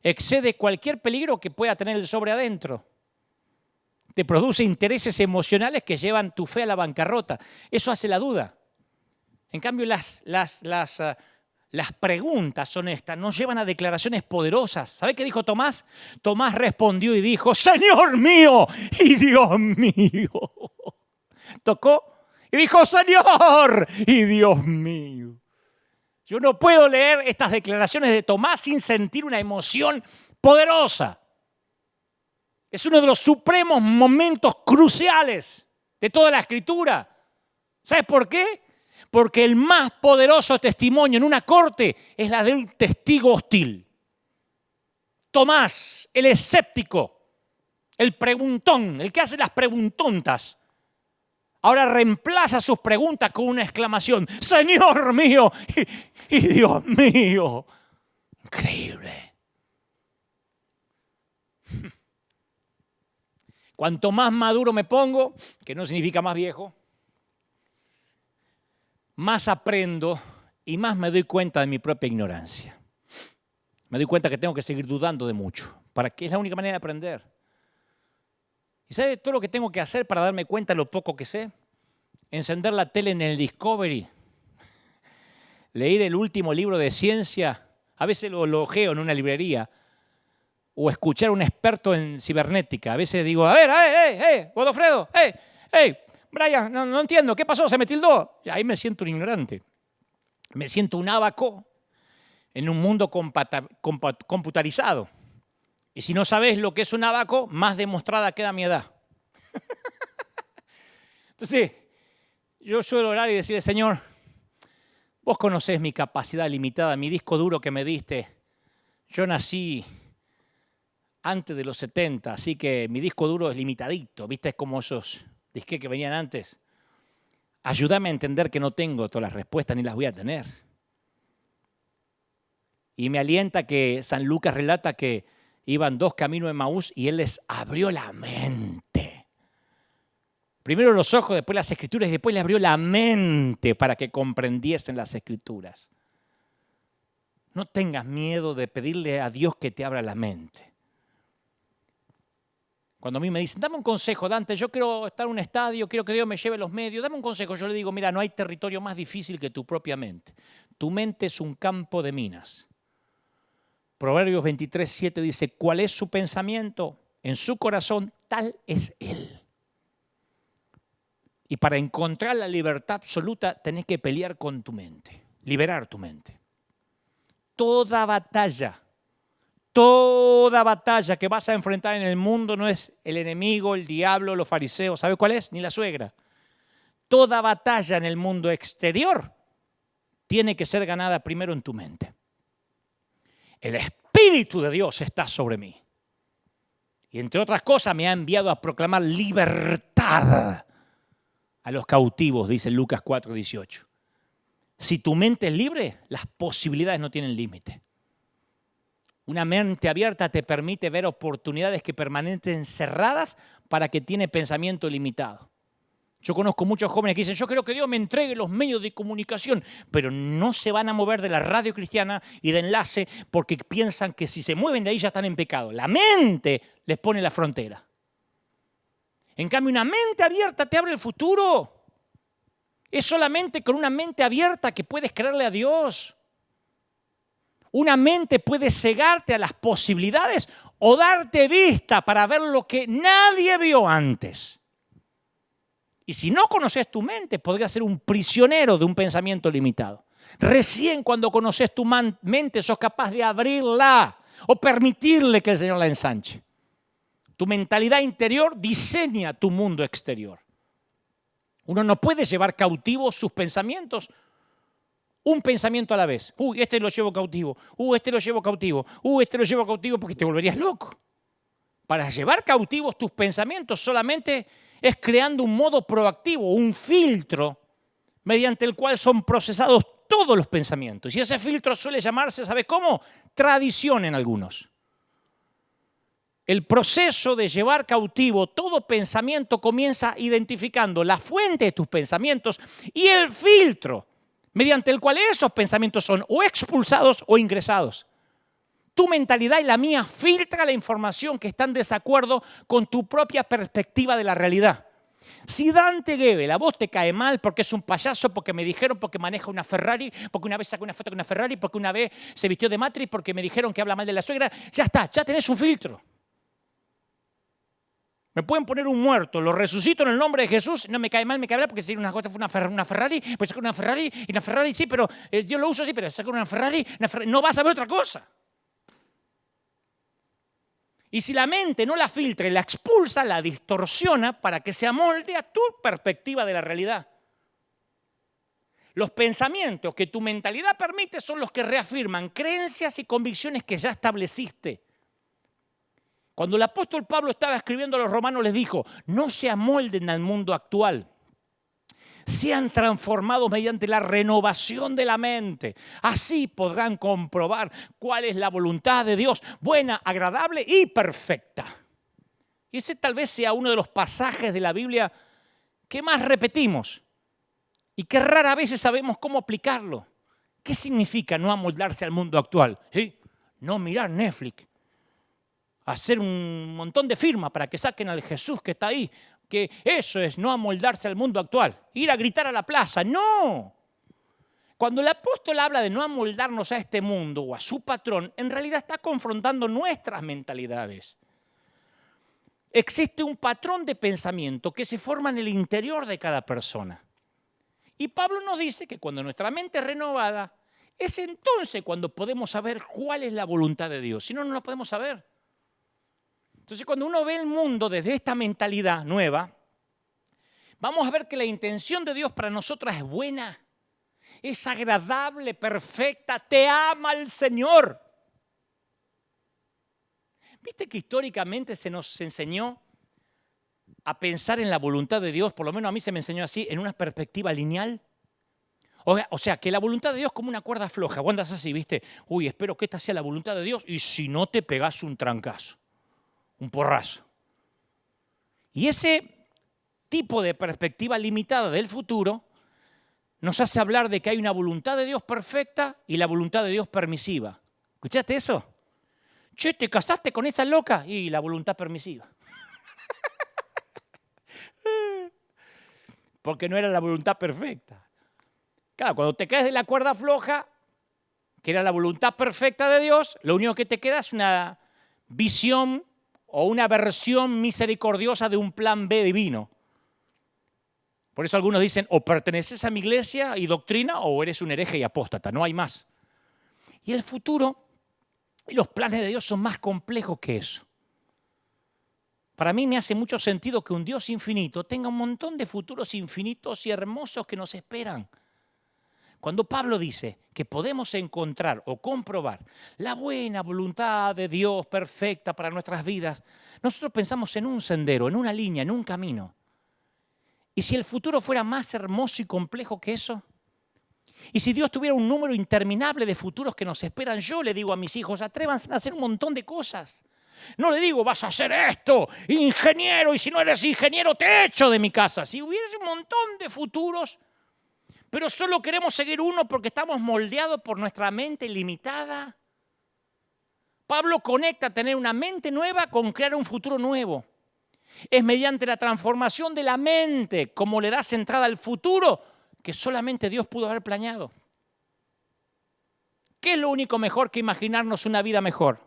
excede cualquier peligro que pueda tener el sobre adentro. Te produce intereses emocionales que llevan tu fe a la bancarrota. Eso hace la duda. En cambio, las preguntas honestas nos llevan a declaraciones poderosas. ¿Sabe qué dijo Tomás? Tomás respondió y dijo, Señor mío y Dios mío. Tocó y dijo, Señor y Dios mío. Yo no puedo leer estas declaraciones de Tomás sin sentir una emoción poderosa. Es uno de los supremos momentos cruciales de toda la Escritura. ¿Sabes por qué? Porque el más poderoso testimonio en una corte es la de un testigo hostil. Tomás, el escéptico, el preguntón, el que hace las preguntontas, ahora reemplaza sus preguntas con una exclamación, Señor mío y Dios mío. Increíble. Cuanto más maduro me pongo, que no significa más viejo, más aprendo y más me doy cuenta de mi propia ignorancia. Me doy cuenta que tengo que seguir dudando de mucho, para que es la única manera de aprender. ¿Y sabe todo lo que tengo que hacer para darme cuenta de lo poco que sé? Encender la tele en el Discovery, leer el último libro de ciencia, a veces lo ojeo en una librería, o escuchar a un experto en cibernética. A veces digo, a ver, Godofredo, Brian, no entiendo, ¿qué pasó? Se me tildó. Y ahí me siento un ignorante. Me siento un ábaco en un mundo computarizado. Y si no sabes lo que es un ábaco, más demostrada queda mi edad. Entonces, yo suelo orar y decirle, Señor, vos conocés mi capacidad limitada, mi disco duro que me diste. Yo nací antes de los 70, así que mi disco duro es limitadito, ¿viste? Es como esos disques que venían antes. Ayúdame a entender que no tengo todas las respuestas ni las voy a tener. Y me alienta que San Lucas relata que iban dos caminos de Emaús y él les abrió la mente. Primero los ojos, después las escrituras y después le abrió la mente para que comprendiesen las escrituras. No tengas miedo de pedirle a Dios que te abra la mente. Cuando a mí me dicen, dame un consejo, Dante, yo quiero estar en un estadio, quiero que Dios me lleve los medios, dame un consejo. Yo le digo, mira, no hay territorio más difícil que tu propia mente. Tu mente es un campo de minas. Proverbios 23:7 dice, ¿cuál es su pensamiento? En su corazón, tal es él. Y para encontrar la libertad absoluta, tenés que pelear con tu mente, liberar tu mente. Toda batalla que vas a enfrentar en el mundo no es el enemigo, el diablo, los fariseos. ¿Sabe cuál es? Ni la suegra. Toda batalla en el mundo exterior tiene que ser ganada primero en tu mente. El Espíritu de Dios está sobre mí. Y entre otras cosas me ha enviado a proclamar libertad a los cautivos, dice Lucas 4:18. Si tu mente es libre, las posibilidades no tienen límite. Una mente abierta te permite ver oportunidades que permanecen cerradas para que tiene pensamiento limitado. Yo conozco muchos jóvenes que dicen, yo quiero que Dios me entregue los medios de comunicación, pero no se van a mover de la radio cristiana y de enlace porque piensan que si se mueven de ahí ya están en pecado. La mente les pone la frontera. En cambio, una mente abierta te abre el futuro. Es solamente con una mente abierta que puedes creerle a Dios. Una mente puede cegarte a las posibilidades o darte vista para ver lo que nadie vio antes. Y si no conoces tu mente, podrías ser un prisionero de un pensamiento limitado. Recién cuando conoces tu mente, sos capaz de abrirla o permitirle que el Señor la ensanche. Tu mentalidad interior diseña tu mundo exterior. Uno no puede llevar cautivos sus pensamientos, un pensamiento a la vez. Este lo llevo cautivo. Este lo llevo cautivo. Este lo llevo cautivo porque te volverías loco. Para llevar cautivos tus pensamientos solamente es creando un modo proactivo, un filtro mediante el cual son procesados todos los pensamientos. Y ese filtro suele llamarse, ¿sabes cómo? Tradición en algunos. El proceso de llevar cautivo todo pensamiento comienza identificando la fuente de tus pensamientos y el filtro mediante el cual esos pensamientos son o expulsados o ingresados. Tu mentalidad y la mía filtra la información que está en desacuerdo con tu propia perspectiva de la realidad. Si Dante Gebel a vos te cae mal porque es un payaso, porque me dijeron, porque maneja una Ferrari, porque una vez sacó una foto con una Ferrari, porque una vez se vistió de Matrix, porque me dijeron que habla mal de la suegra, ya está, ya tenés un filtro. Me pueden poner un muerto, lo resucito en el nombre de Jesús, no me cae mal, me cae mal porque si una cosa fue una Ferrari, pues sacar una Ferrari, y una Ferrari sí, pero Dios lo usa así, pero sacar una Ferrari, no vas a ver otra cosa. Y si la mente no la filtra y la expulsa, la distorsiona para que se amolde a tu perspectiva de la realidad. Los pensamientos que tu mentalidad permite son los que reafirman creencias y convicciones que ya estableciste. Cuando el apóstol Pablo estaba escribiendo a los romanos les dijo, no se amolden al mundo actual, sean transformados mediante la renovación de la mente. Así podrán comprobar cuál es la voluntad de Dios, buena, agradable y perfecta. Y ese tal vez sea uno de los pasajes de la Biblia que más repetimos y que rara vez sabemos cómo aplicarlo. ¿Qué significa no amoldarse al mundo actual? No mirar Netflix. Hacer un montón de firmas para que saquen al Jesús que está ahí. Que eso es no amoldarse al mundo actual. Ir a gritar a la plaza. No. Cuando el apóstol habla de no amoldarnos a este mundo o a su patrón, en realidad está confrontando nuestras mentalidades. Existe un patrón de pensamiento que se forma en el interior de cada persona. Y Pablo nos dice que cuando nuestra mente es renovada, es entonces cuando podemos saber cuál es la voluntad de Dios. Si no, no la podemos saber. Entonces, cuando uno ve el mundo desde esta mentalidad nueva, vamos a ver que la intención de Dios para nosotras es buena, es agradable, perfecta, te ama el Señor. ¿Viste que históricamente se nos enseñó a pensar en la voluntad de Dios? Por lo menos a mí se me enseñó así, en una perspectiva lineal. O sea, que la voluntad de Dios es como una cuerda floja. Vos andás así, ¿viste? Uy, espero que esta sea la voluntad de Dios. Y si no, te pegás un trancazo, un porrazo. Y ese tipo de perspectiva limitada del futuro nos hace hablar de que hay una voluntad de Dios perfecta y la voluntad de Dios permisiva. ¿Escuchaste eso? Che, ¿te casaste con esa loca? Y la voluntad permisiva. Porque no era la voluntad perfecta. Claro, cuando te caes de la cuerda floja, que era la voluntad perfecta de Dios, lo único que te queda es una visión o una versión misericordiosa de un plan B divino. Por eso algunos dicen, o perteneces a mi iglesia y doctrina, o eres un hereje y apóstata, no hay más. Y el futuro y los planes de Dios son más complejos que eso. Para mí me hace mucho sentido que un Dios infinito tenga un montón de futuros infinitos y hermosos que nos esperan. Cuando Pablo dice que podemos encontrar o comprobar la buena voluntad de Dios perfecta para nuestras vidas, nosotros pensamos en un sendero, en una línea, en un camino. ¿Y si el futuro fuera más hermoso y complejo que eso? ¿Y si Dios tuviera un número interminable de futuros que nos esperan? Yo le digo a mis hijos, atrévanse a hacer un montón de cosas. No le digo, vas a hacer esto, ingeniero, y si no eres ingeniero te echo de mi casa. Si hubiese un montón de futuros, pero solo queremos seguir uno porque estamos moldeados por nuestra mente limitada. Pablo conecta tener una mente nueva con crear un futuro nuevo. Es mediante la transformación de la mente como le das entrada al futuro que solamente Dios pudo haber planeado. ¿Qué es lo único mejor que imaginarnos una vida mejor?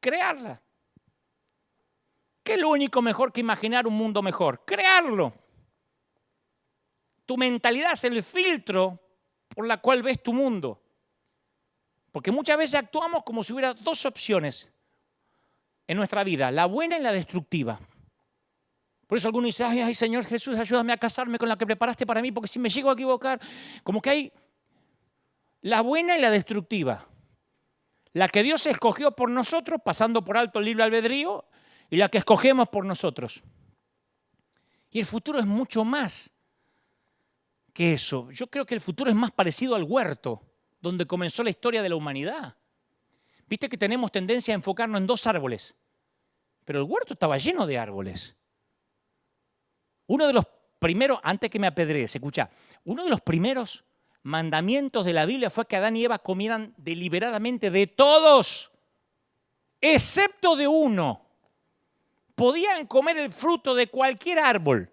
Crearla. ¿Qué es lo único mejor que imaginar un mundo mejor? Crearlo. Tu mentalidad es el filtro por la cual ves tu mundo. Porque muchas veces actuamos como si hubiera dos opciones en nuestra vida, la buena y la destructiva. Por eso algunos dicen, ay, Señor Jesús, ayúdame a casarme con la que preparaste para mí, porque si me llego a equivocar, como que hay la buena y la destructiva. La que Dios escogió por nosotros, pasando por alto el libre albedrío, y la que escogemos por nosotros. Y el futuro es mucho más que eso. Yo creo que el futuro es más parecido al huerto, donde comenzó la historia de la humanidad. Viste que tenemos tendencia a enfocarnos en dos árboles, pero el huerto estaba lleno de árboles. Uno de los primeros, antes que me apedrees, escucha, uno de los primeros mandamientos de la Biblia fue que Adán y Eva comieran deliberadamente de todos, excepto de uno. Podían comer el fruto de cualquier árbol.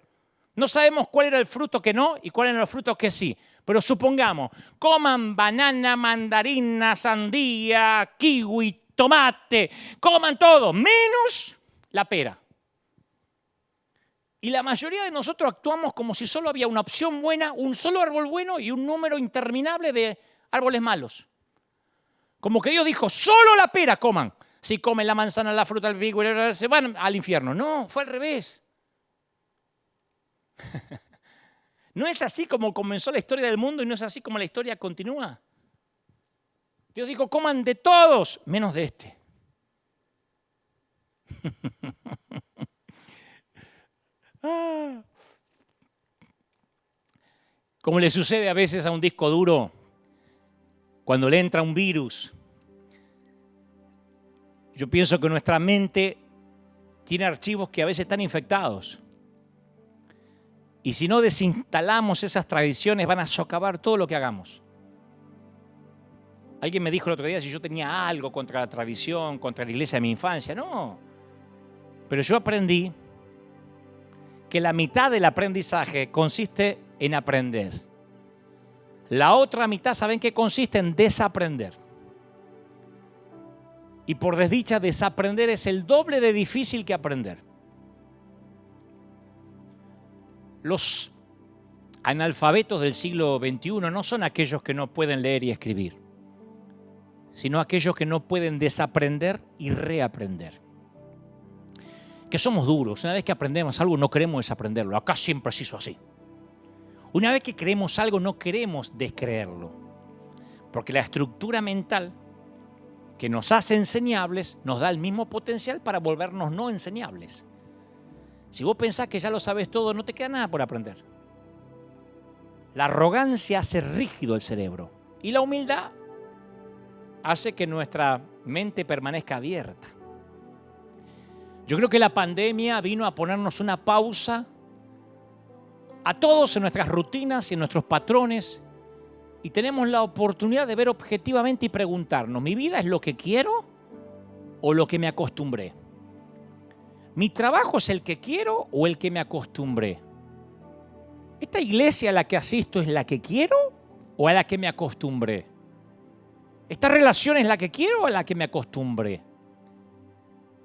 No sabemos cuál era el fruto que no y cuáles eran los frutos que sí. Pero supongamos, coman banana, mandarina, sandía, kiwi, tomate, coman todo, menos la pera. Y la mayoría de nosotros actuamos como si solo había una opción buena, un solo árbol bueno y un número interminable de árboles malos. Como que Dios dijo, solo la pera coman. Si comen la manzana, la fruta, el figo, se van al infierno. No, fue al revés. No es así como comenzó la historia del mundo y no es así como la historia continúa. Dios dijo, coman de todos, menos de este. Como le sucede a veces a un disco duro cuando le entra un virus. Yo pienso que nuestra mente tiene archivos que a veces están infectados. Y si no desinstalamos esas tradiciones, van a socavar todo lo que hagamos. Alguien me dijo el otro día si yo tenía algo contra la tradición, contra la iglesia de mi infancia. No. Pero yo aprendí que la mitad del aprendizaje consiste en aprender. La otra mitad, ¿saben qué consiste? En desaprender. Y por desdicha, desaprender es el doble de difícil que aprender. Los analfabetos del siglo XXI no son aquellos que no pueden leer y escribir, sino aquellos que no pueden desaprender y reaprender. Que somos duros. Una vez que aprendemos algo, no queremos desaprenderlo. Acá siempre se hizo así. Una vez que creemos algo, no queremos descreerlo. Porque la estructura mental que nos hace enseñables nos da el mismo potencial para volvernos no enseñables. Si vos pensás que ya lo sabes todo, no te queda nada por aprender. La arrogancia hace rígido el cerebro y la humildad hace que nuestra mente permanezca abierta. Yo creo que la pandemia vino a ponernos una pausa a todos en nuestras rutinas y en nuestros patrones, y tenemos la oportunidad de ver objetivamente y preguntarnos, ¿mi vida es lo que quiero o lo que me acostumbré? ¿Mi trabajo es el que quiero o el que me acostumbré? ¿Esta iglesia a la que asisto es la que quiero o a la que me acostumbré? ¿Esta relación es la que quiero o a la que me acostumbré?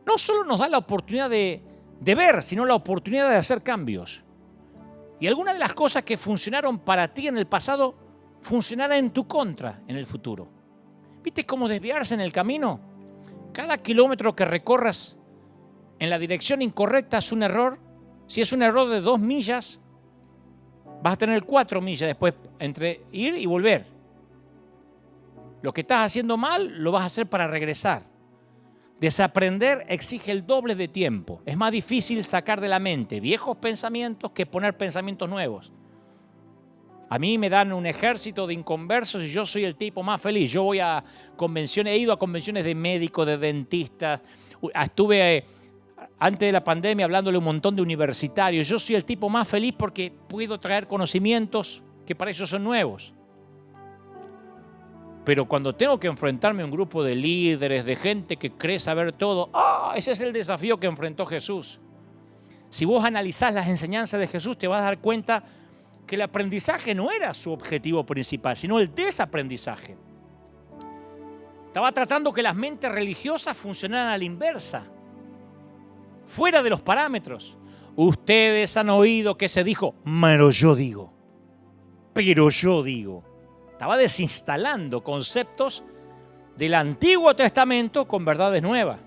No solo nos da la oportunidad de ver, sino la oportunidad de hacer cambios. Y algunas de las cosas que funcionaron para ti en el pasado funcionarán en tu contra en el futuro. ¿Viste cómo desviarse en el camino? Cada kilómetro que recorras en la dirección incorrecta es un error. Si es un error de 2 millas, vas a tener 4 millas después entre ir y volver. Lo que estás haciendo mal lo vas a hacer para regresar. Desaprender exige el doble de tiempo. Es más difícil sacar de la mente viejos pensamientos que poner pensamientos nuevos. A mí me dan un ejército de inconversos y yo soy el tipo más feliz. Yo voy a convenciones, he ido a convenciones de médicos, de dentistas. Estuve antes de la pandemia hablándole a un montón de universitarios. Yo soy el tipo más feliz porque puedo traer conocimientos que para ellos son nuevos. Pero cuando tengo que enfrentarme a un grupo de líderes, de gente que cree saber todo, ese es el desafío que enfrentó Jesús. Si vos analizás las enseñanzas de Jesús, te vas a dar cuenta que el aprendizaje no era su objetivo principal, sino el desaprendizaje. Estaba tratando que las mentes religiosas funcionaran a la inversa, fuera de los parámetros. Ustedes han oído que se dijo, pero yo digo. Estaba desinstalando conceptos del Antiguo Testamento con verdades nuevas.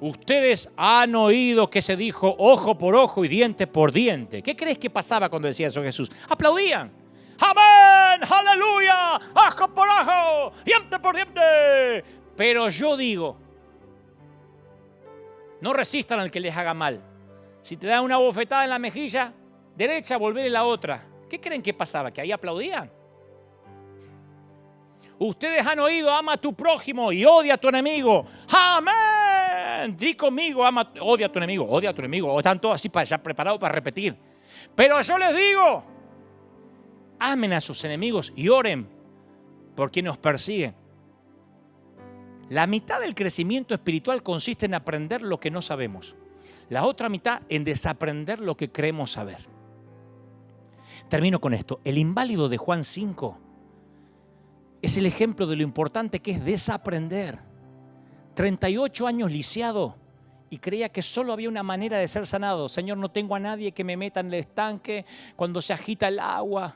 Ustedes han oído que se dijo ojo por ojo y diente por diente. ¿Qué crees que pasaba cuando decía eso Jesús? Aplaudían. ¡Amén! ¡Aleluya! ¡Ojo por ojo! ¡Diente por diente! Pero yo digo, no resistan al que les haga mal. Si te dan una bofetada en la mejilla derecha, volverle la otra. ¿Qué creen que pasaba? ¿Que ahí aplaudían? Ustedes han oído, ama a tu prójimo y odia a tu enemigo. ¡Amén! Di conmigo, odia a tu enemigo, odia a tu enemigo. Están todos así ya preparados para repetir. Pero yo les digo, amen a sus enemigos y oren por quienes nos persiguen. La mitad del crecimiento espiritual consiste en aprender lo que no sabemos. La otra mitad en desaprender lo que creemos saber. Termino con esto. El inválido de Juan 5 es el ejemplo de lo importante que es desaprender. 38 años lisiado y creía que solo había una manera de ser sanado. Señor, no tengo a nadie que me meta en el estanque cuando se agita el agua.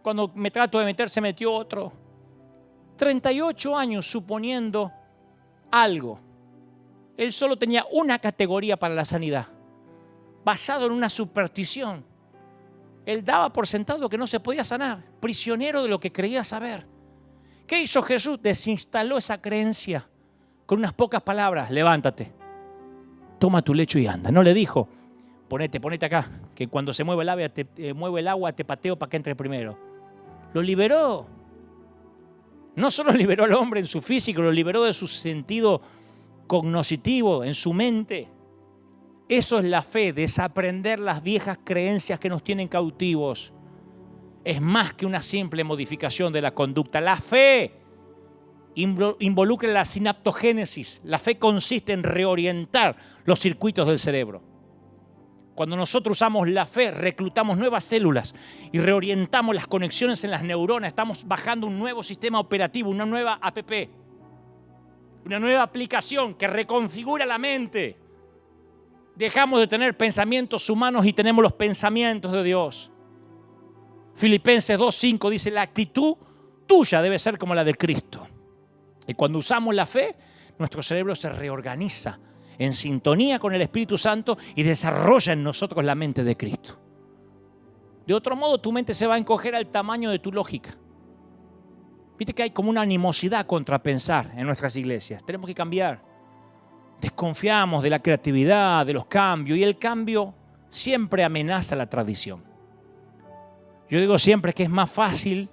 Cuando me trato de meter, se metió otro. 38 años suponiendo algo. Él solo tenía una categoría para la sanidad, basado en una superstición. Él daba por sentado que no se podía sanar, prisionero de lo que creía saber. ¿Qué hizo Jesús? Desinstaló esa creencia con unas pocas palabras. Levántate, toma tu lecho y anda. No le dijo, ponete acá, que cuando se mueve el agua te pateo para que entre primero. Lo liberó. No solo liberó al hombre en su físico, lo liberó de su sentido cognoscitivo, en su mente. Eso es la fe, desaprender las viejas creencias que nos tienen cautivos. Es más que una simple modificación de la conducta. La fe involucra la sinaptogénesis. La fe consiste en reorientar los circuitos del cerebro. Cuando nosotros usamos la fe, reclutamos nuevas células y reorientamos las conexiones en las neuronas. Estamos bajando un nuevo sistema operativo, una nueva app, una nueva aplicación que reconfigura la mente. Dejamos de tener pensamientos humanos y tenemos los pensamientos de Dios. Filipenses 2:5 dice, la actitud tuya debe ser como la de Cristo. Y cuando usamos la fe, nuestro cerebro se reorganiza en sintonía con el Espíritu Santo y desarrolla en nosotros la mente de Cristo. De otro modo, tu mente se va a encoger al tamaño de tu lógica. Viste que hay como una animosidad contra pensar en nuestras iglesias. Tenemos que cambiar. Desconfiamos de la creatividad, de los cambios, y el cambio siempre amenaza la tradición. Yo digo siempre que es más fácil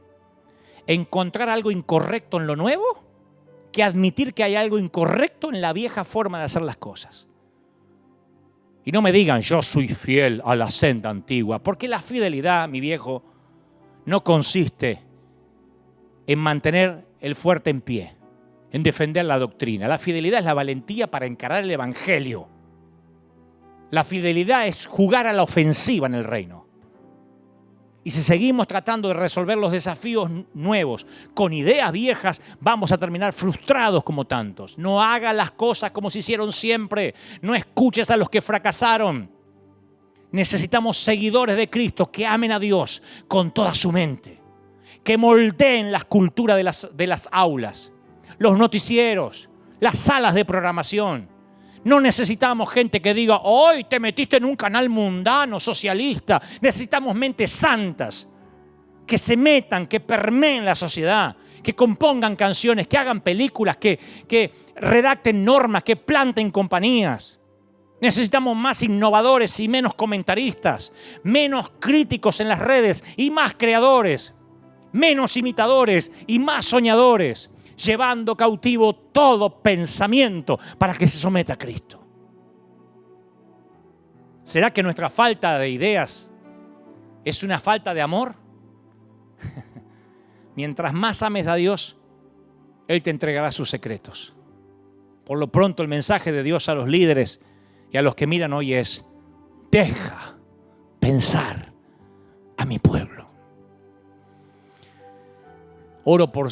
encontrar algo incorrecto en lo nuevo que admitir que hay algo incorrecto en la vieja forma de hacer las cosas. Y no me digan, yo soy fiel a la senda antigua, porque la fidelidad, mi viejo, no consiste en mantener el fuerte en pie, en defender la doctrina. La fidelidad es la valentía para encarar el evangelio. La fidelidad es jugar a la ofensiva en el reino. Y si seguimos tratando de resolver los desafíos nuevos con ideas viejas, vamos a terminar frustrados como tantos. No hagas las cosas como se hicieron siempre. No escuches a los que fracasaron. Necesitamos seguidores de Cristo que amen a Dios con toda su mente, que moldeen las culturas de las aulas, los noticieros, las salas de programación. No necesitamos gente que diga, hoy te metiste en un canal mundano, socialista. Necesitamos mentes santas que se metan, que permeen la sociedad, que compongan canciones, que hagan películas, que redacten normas, que planten compañías. Necesitamos más innovadores y menos comentaristas, menos críticos en las redes y más creadores, menos imitadores y más soñadores, llevando cautivo todo pensamiento para que se someta a Cristo. ¿Será que nuestra falta de ideas es una falta de amor? Mientras más ames a Dios, Él te entregará sus secretos. Por lo pronto, el mensaje de Dios a los líderes y a los que miran hoy es: deja pensar a mi pueblo. Oro por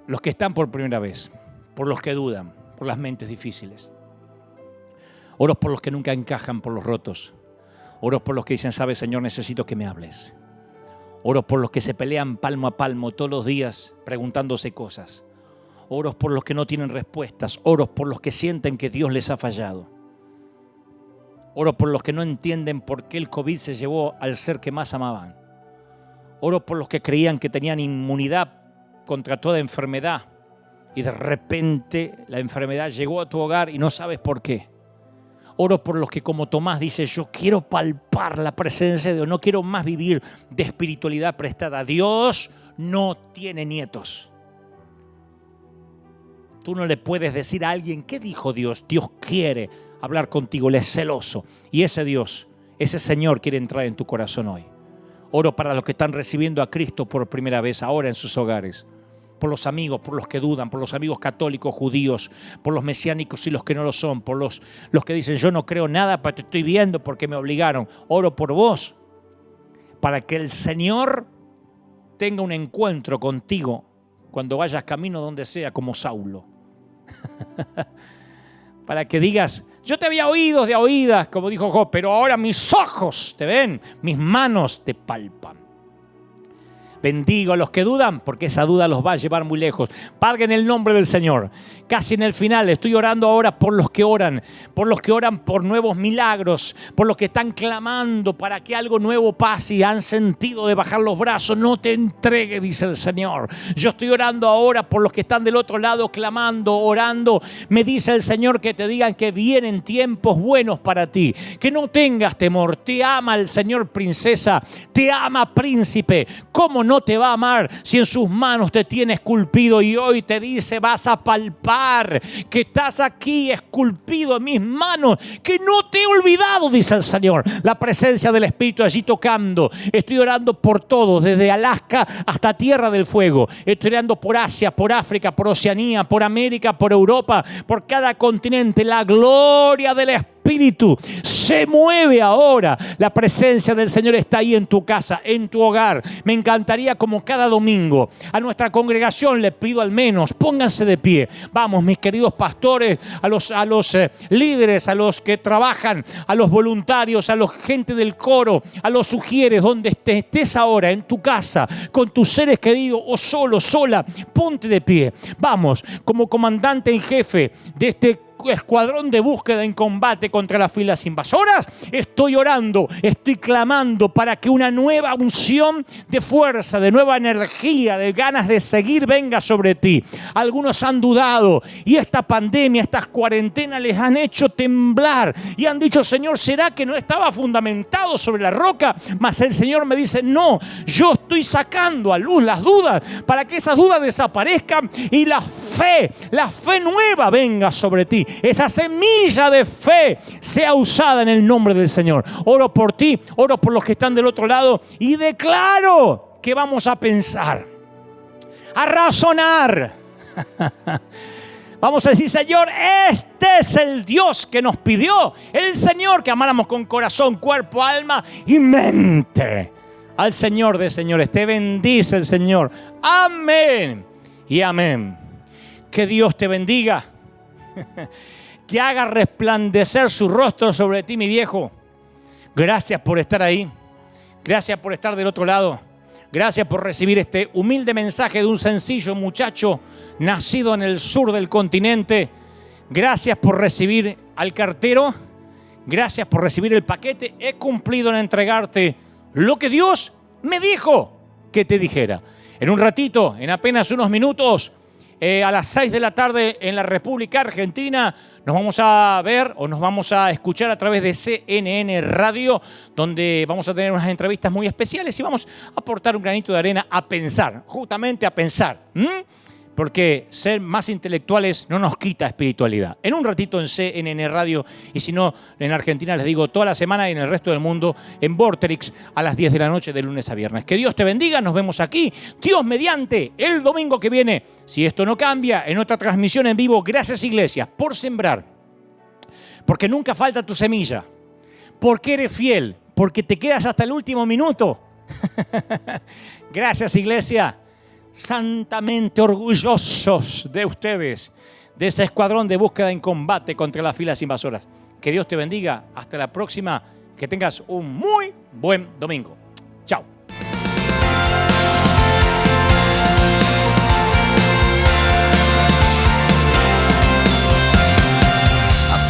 los que están por primera vez, por los que dudan, por las mentes difíciles. Oro por los que nunca encajan, por los rotos. Oro por los que dicen, ¿sabes, Señor? Necesito que me hables. Oro por los que se pelean palmo a palmo todos los días preguntándose cosas. Oro por los que no tienen respuestas. Oro por los que sienten que Dios les ha fallado. Oro por los que no entienden por qué el COVID se llevó al ser que más amaban. Oro por los que creían que tenían inmunidad contra toda enfermedad y de repente la enfermedad llegó a tu hogar y no sabes por qué. Oro por los que, como Tomás dice, yo quiero palpar la presencia de Dios, no quiero más vivir de espiritualidad prestada. Dios no tiene nietos. Tú no le puedes decir a alguien, ¿qué dijo Dios? Dios quiere hablar contigo, Él es celoso. Y ese Dios, ese Señor quiere entrar en tu corazón hoy. Oro para los que están recibiendo a Cristo por primera vez ahora en sus hogares. Por los amigos, por los que dudan, por los amigos católicos, judíos, por los mesiánicos y los que no lo son, por los que dicen yo no creo nada, pero te estoy viendo porque me obligaron. Oro por vos para que el Señor tenga un encuentro contigo cuando vayas camino donde sea como Saulo. Para que digas, yo te había oído de oídas, como dijo Job, pero ahora mis ojos te ven, mis manos te palpan. Bendigo a los que dudan, porque esa duda los va a llevar muy lejos. Padre, en el nombre del Señor, casi en el final, estoy orando ahora por los que oran por nuevos milagros, por los que están clamando para que algo nuevo pase y han sentido de bajar los brazos. No te entregues, dice el Señor. Yo estoy orando ahora por los que están del otro lado clamando, orando. Me dice el Señor que te digan que vienen tiempos buenos para ti, que no tengas temor. Te ama el Señor, princesa, te ama, príncipe. ¿Cómo no te va a amar si en sus manos te tiene esculpido? Y hoy te dice, vas a palpar que estás aquí esculpido en mis manos, que no te he olvidado, dice el Señor. La presencia del Espíritu allí tocando. Estoy orando por todos, desde Alaska hasta Tierra del Fuego. Estoy orando por Asia, por África, por Oceanía, por América, por Europa, por cada continente. La gloria del Espíritu espíritu se mueve ahora. La presencia del Señor está ahí en tu casa, en tu hogar. Me encantaría, como cada domingo, a nuestra congregación le pido al menos, pónganse de pie. Vamos, mis queridos pastores, a los líderes, a los que trabajan, a los voluntarios, a la gente del coro, a los sugieres, donde estés ahora, en tu casa, con tus seres queridos o solo, sola, ponte de pie. Vamos, como comandante en jefe de este escuadrón de búsqueda en combate contra las filas invasoras, estoy orando, estoy clamando para que una nueva unción de fuerza, de nueva energía, de ganas de seguir venga sobre ti. Algunos han dudado y esta pandemia, estas cuarentenas les han hecho temblar y han dicho: Señor, ¿será que no estaba fundamentado sobre la roca? Mas el Señor me dice: no, yo estoy sacando a luz las dudas para que esas dudas desaparezcan y la fe nueva venga sobre ti. Esa semilla de fe sea usada en el nombre del Señor. Oro por ti, oro por los que están del otro lado y declaro que vamos a pensar, a razonar. Vamos a decir: Señor, este es el Dios que nos pidió, el Señor que amáramos con corazón, cuerpo, alma y mente. Al Señor de señores, te bendice el Señor. Amén y amén. Que Dios te bendiga. Que haga resplandecer su rostro sobre ti, mi viejo. Gracias por estar ahí. Gracias por estar del otro lado. Gracias por recibir este humilde mensaje de un sencillo muchacho nacido en el sur del continente. Gracias por recibir al cartero. Gracias por recibir el paquete. He cumplido en entregarte lo que Dios me dijo que te dijera. En un ratito, en apenas unos minutos, a las 6 de la tarde en la República Argentina, nos vamos a ver o nos vamos a escuchar a través de CNN Radio, donde vamos a tener unas entrevistas muy especiales y vamos a aportar un granito de arena a pensar, justamente a pensar. Porque ser más intelectuales no nos quita espiritualidad. En un ratito en CNN Radio, y si no, en Argentina les digo toda la semana y en el resto del mundo en Vorterix a las 10 de la noche de lunes a viernes. Que Dios te bendiga, nos vemos aquí, Dios mediante, el domingo que viene. Si esto no cambia, en otra transmisión en vivo. Gracias, iglesia, por sembrar. Porque nunca falta tu semilla. Porque eres fiel. Porque te quedas hasta el último minuto. Gracias, iglesia. Santamente orgullosos de ustedes, de ese escuadrón de búsqueda en combate contra las filas invasoras. Que Dios te bendiga. Hasta la próxima. Que tengas un muy buen domingo. Chao.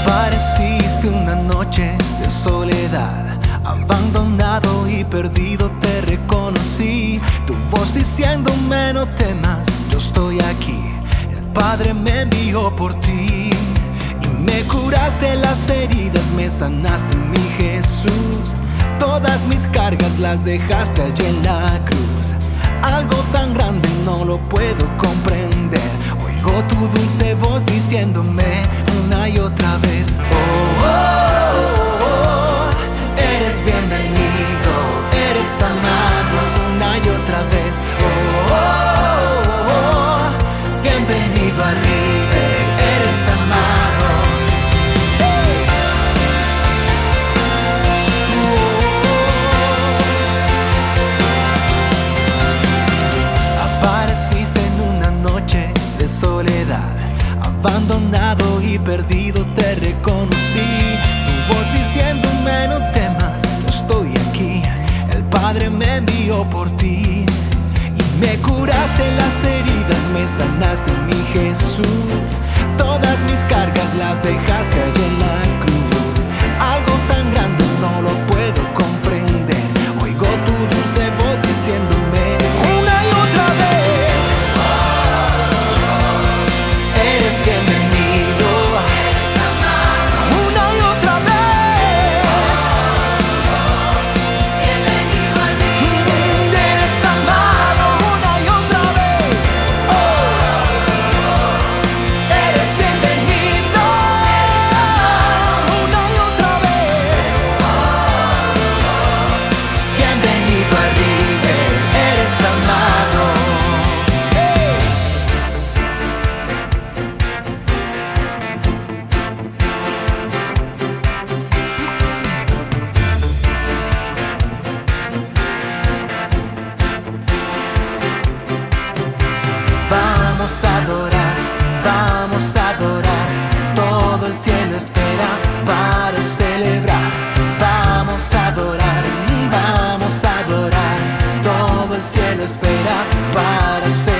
Apareciste una noche de soledad, abandonado y perdido te reconocí. Tu voz diciéndome: no temas, yo estoy aquí. El Padre me envió por ti. Y me curaste las heridas, me sanaste, mi Jesús. Todas mis cargas las dejaste allí en la cruz. Algo tan grande no lo puedo comprender. Oigo tu dulce voz diciéndome una y otra vez: oh, oh, oh, oh. Eres bienvenido, eres amado una y otra vez. Oh, oh, oh, oh. Bienvenido a River, eres amado. Apareciste en una noche de soledad, abandonado y perdido te reconocí. Tu voz diciéndome: no temas, yo estoy aquí. El Padre me envió por ti. Y me curaste las heridas, me sanaste, mi Jesús. Todas mis cargas las dejaste allí en la cruz. Algo tan grande no lo puedo comprender. Oigo tu dulce voz diciéndome una y otra vez: eres bienvenido, eres amado. Una y otra vez: bienvenido a mí. Eres amado una y otra vez. Oh, eres bienvenido, eres amado. Una y otra vez. para ser